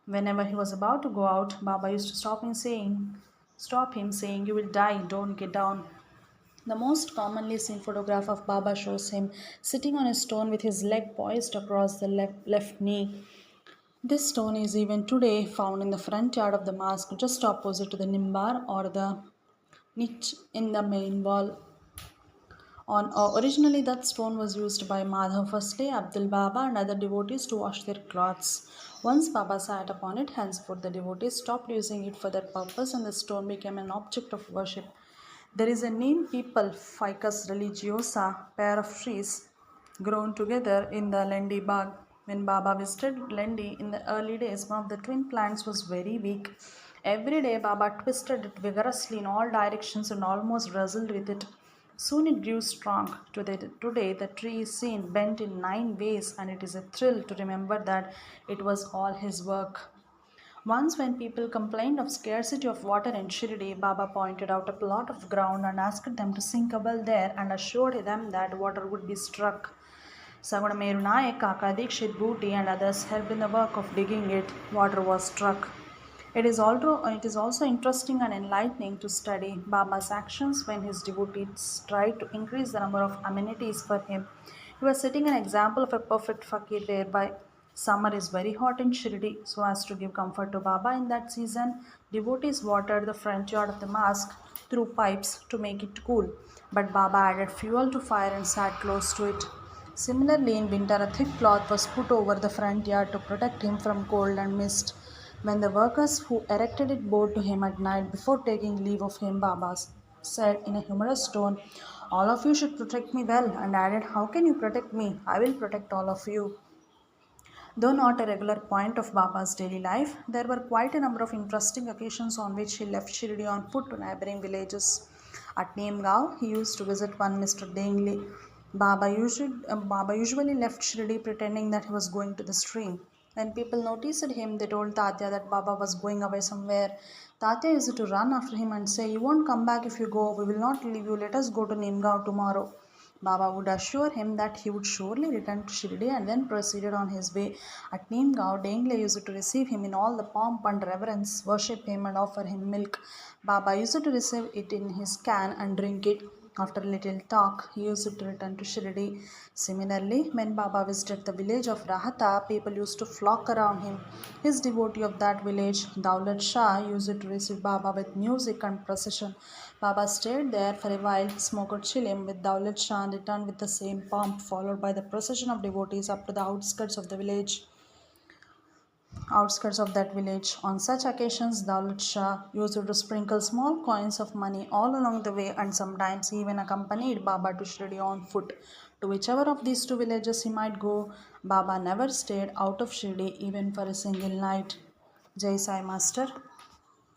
Whenever he was about to go out, Baba used to stop him saying, "You will die, don't get down." The most commonly seen photograph of Baba shows him sitting on a stone with his leg poised across the left knee. This stone is even today found in the front yard of the mosque just opposite to the nimbar or the niche in the main wall. Originally, that stone was used by Madhav firstly, Abdul Baba, and other devotees to wash their clothes. Once Baba sat upon it, henceforth the devotees stopped using it for that purpose, and the stone became an object of worship. There is a neem people, Ficus religiosa, pair of trees grown together in the Lendi Bagh. When Baba visited Lendi in the early days, one of the twin plants was very weak. Every day, Baba twisted it vigorously in all directions and almost wrestled with it. Soon it grew strong. Today, the tree is seen bent in 9 ways, and it is a thrill to remember that it was all his work. Once, when people complained of scarcity of water in Shirdi, Baba pointed out a plot of ground and asked them to sink a well there and assured them that water would be struck. Saguna Naik, Kaka Dikshit, Booty, and others helped in the work of digging it. Water was struck. It is also interesting and enlightening to study Baba's actions when his devotees tried to increase the number of amenities for him. He was setting an example of a perfect fakir thereby. Summer is very hot in Shirdi, so as to give comfort to Baba in that season, devotees watered the front yard of the mosque through pipes to make it cool. But Baba added fuel to fire and sat close to it. Similarly, in winter, a thick cloth was put over the front yard to protect him from cold and mist. When the workers who erected it bowed to him at night before taking leave of him, Baba said in a humorous tone, "All of you should protect me well," and added, "How can you protect me? I will protect all of you." Though not a regular point of Baba's daily life, there were quite a number of interesting occasions on which he left Shirdi on foot to neighboring villages. At Nemgao, he used to visit one Mr. Dengle. Baba usually left Shirdi pretending that he was going to the stream. When people noticed him, they told Tatya that Baba was going away somewhere. Tatya used to run after him and say, "You won't come back if you go. We will not leave you. Let us go to Nemgao tomorrow." Baba would assure him that he would surely return to Shirdi and then proceeded on his way. At Neemgao, Dengle used to receive him in all the pomp and reverence, worship him and offer him milk. Baba used to receive it in his can and drink it. After a little talk, he used to return to Shirdi. Similarly, when Baba visited the village of Rahata, people used to flock around him. His devotee of that village, Daulat Shah, used to receive Baba with music and procession. Baba stayed there for a while, smoked chilim with Daulat Shah, and returned with the same pomp, followed by the procession of devotees up to the outskirts of that village. On such occasions, Daulat Shah used to sprinkle small coins of money all along the way and sometimes even accompanied Baba to Shirdi on foot. To whichever of these two villages he might go, Baba never stayed out of Shirdi even for a single night. Jai Sai Master.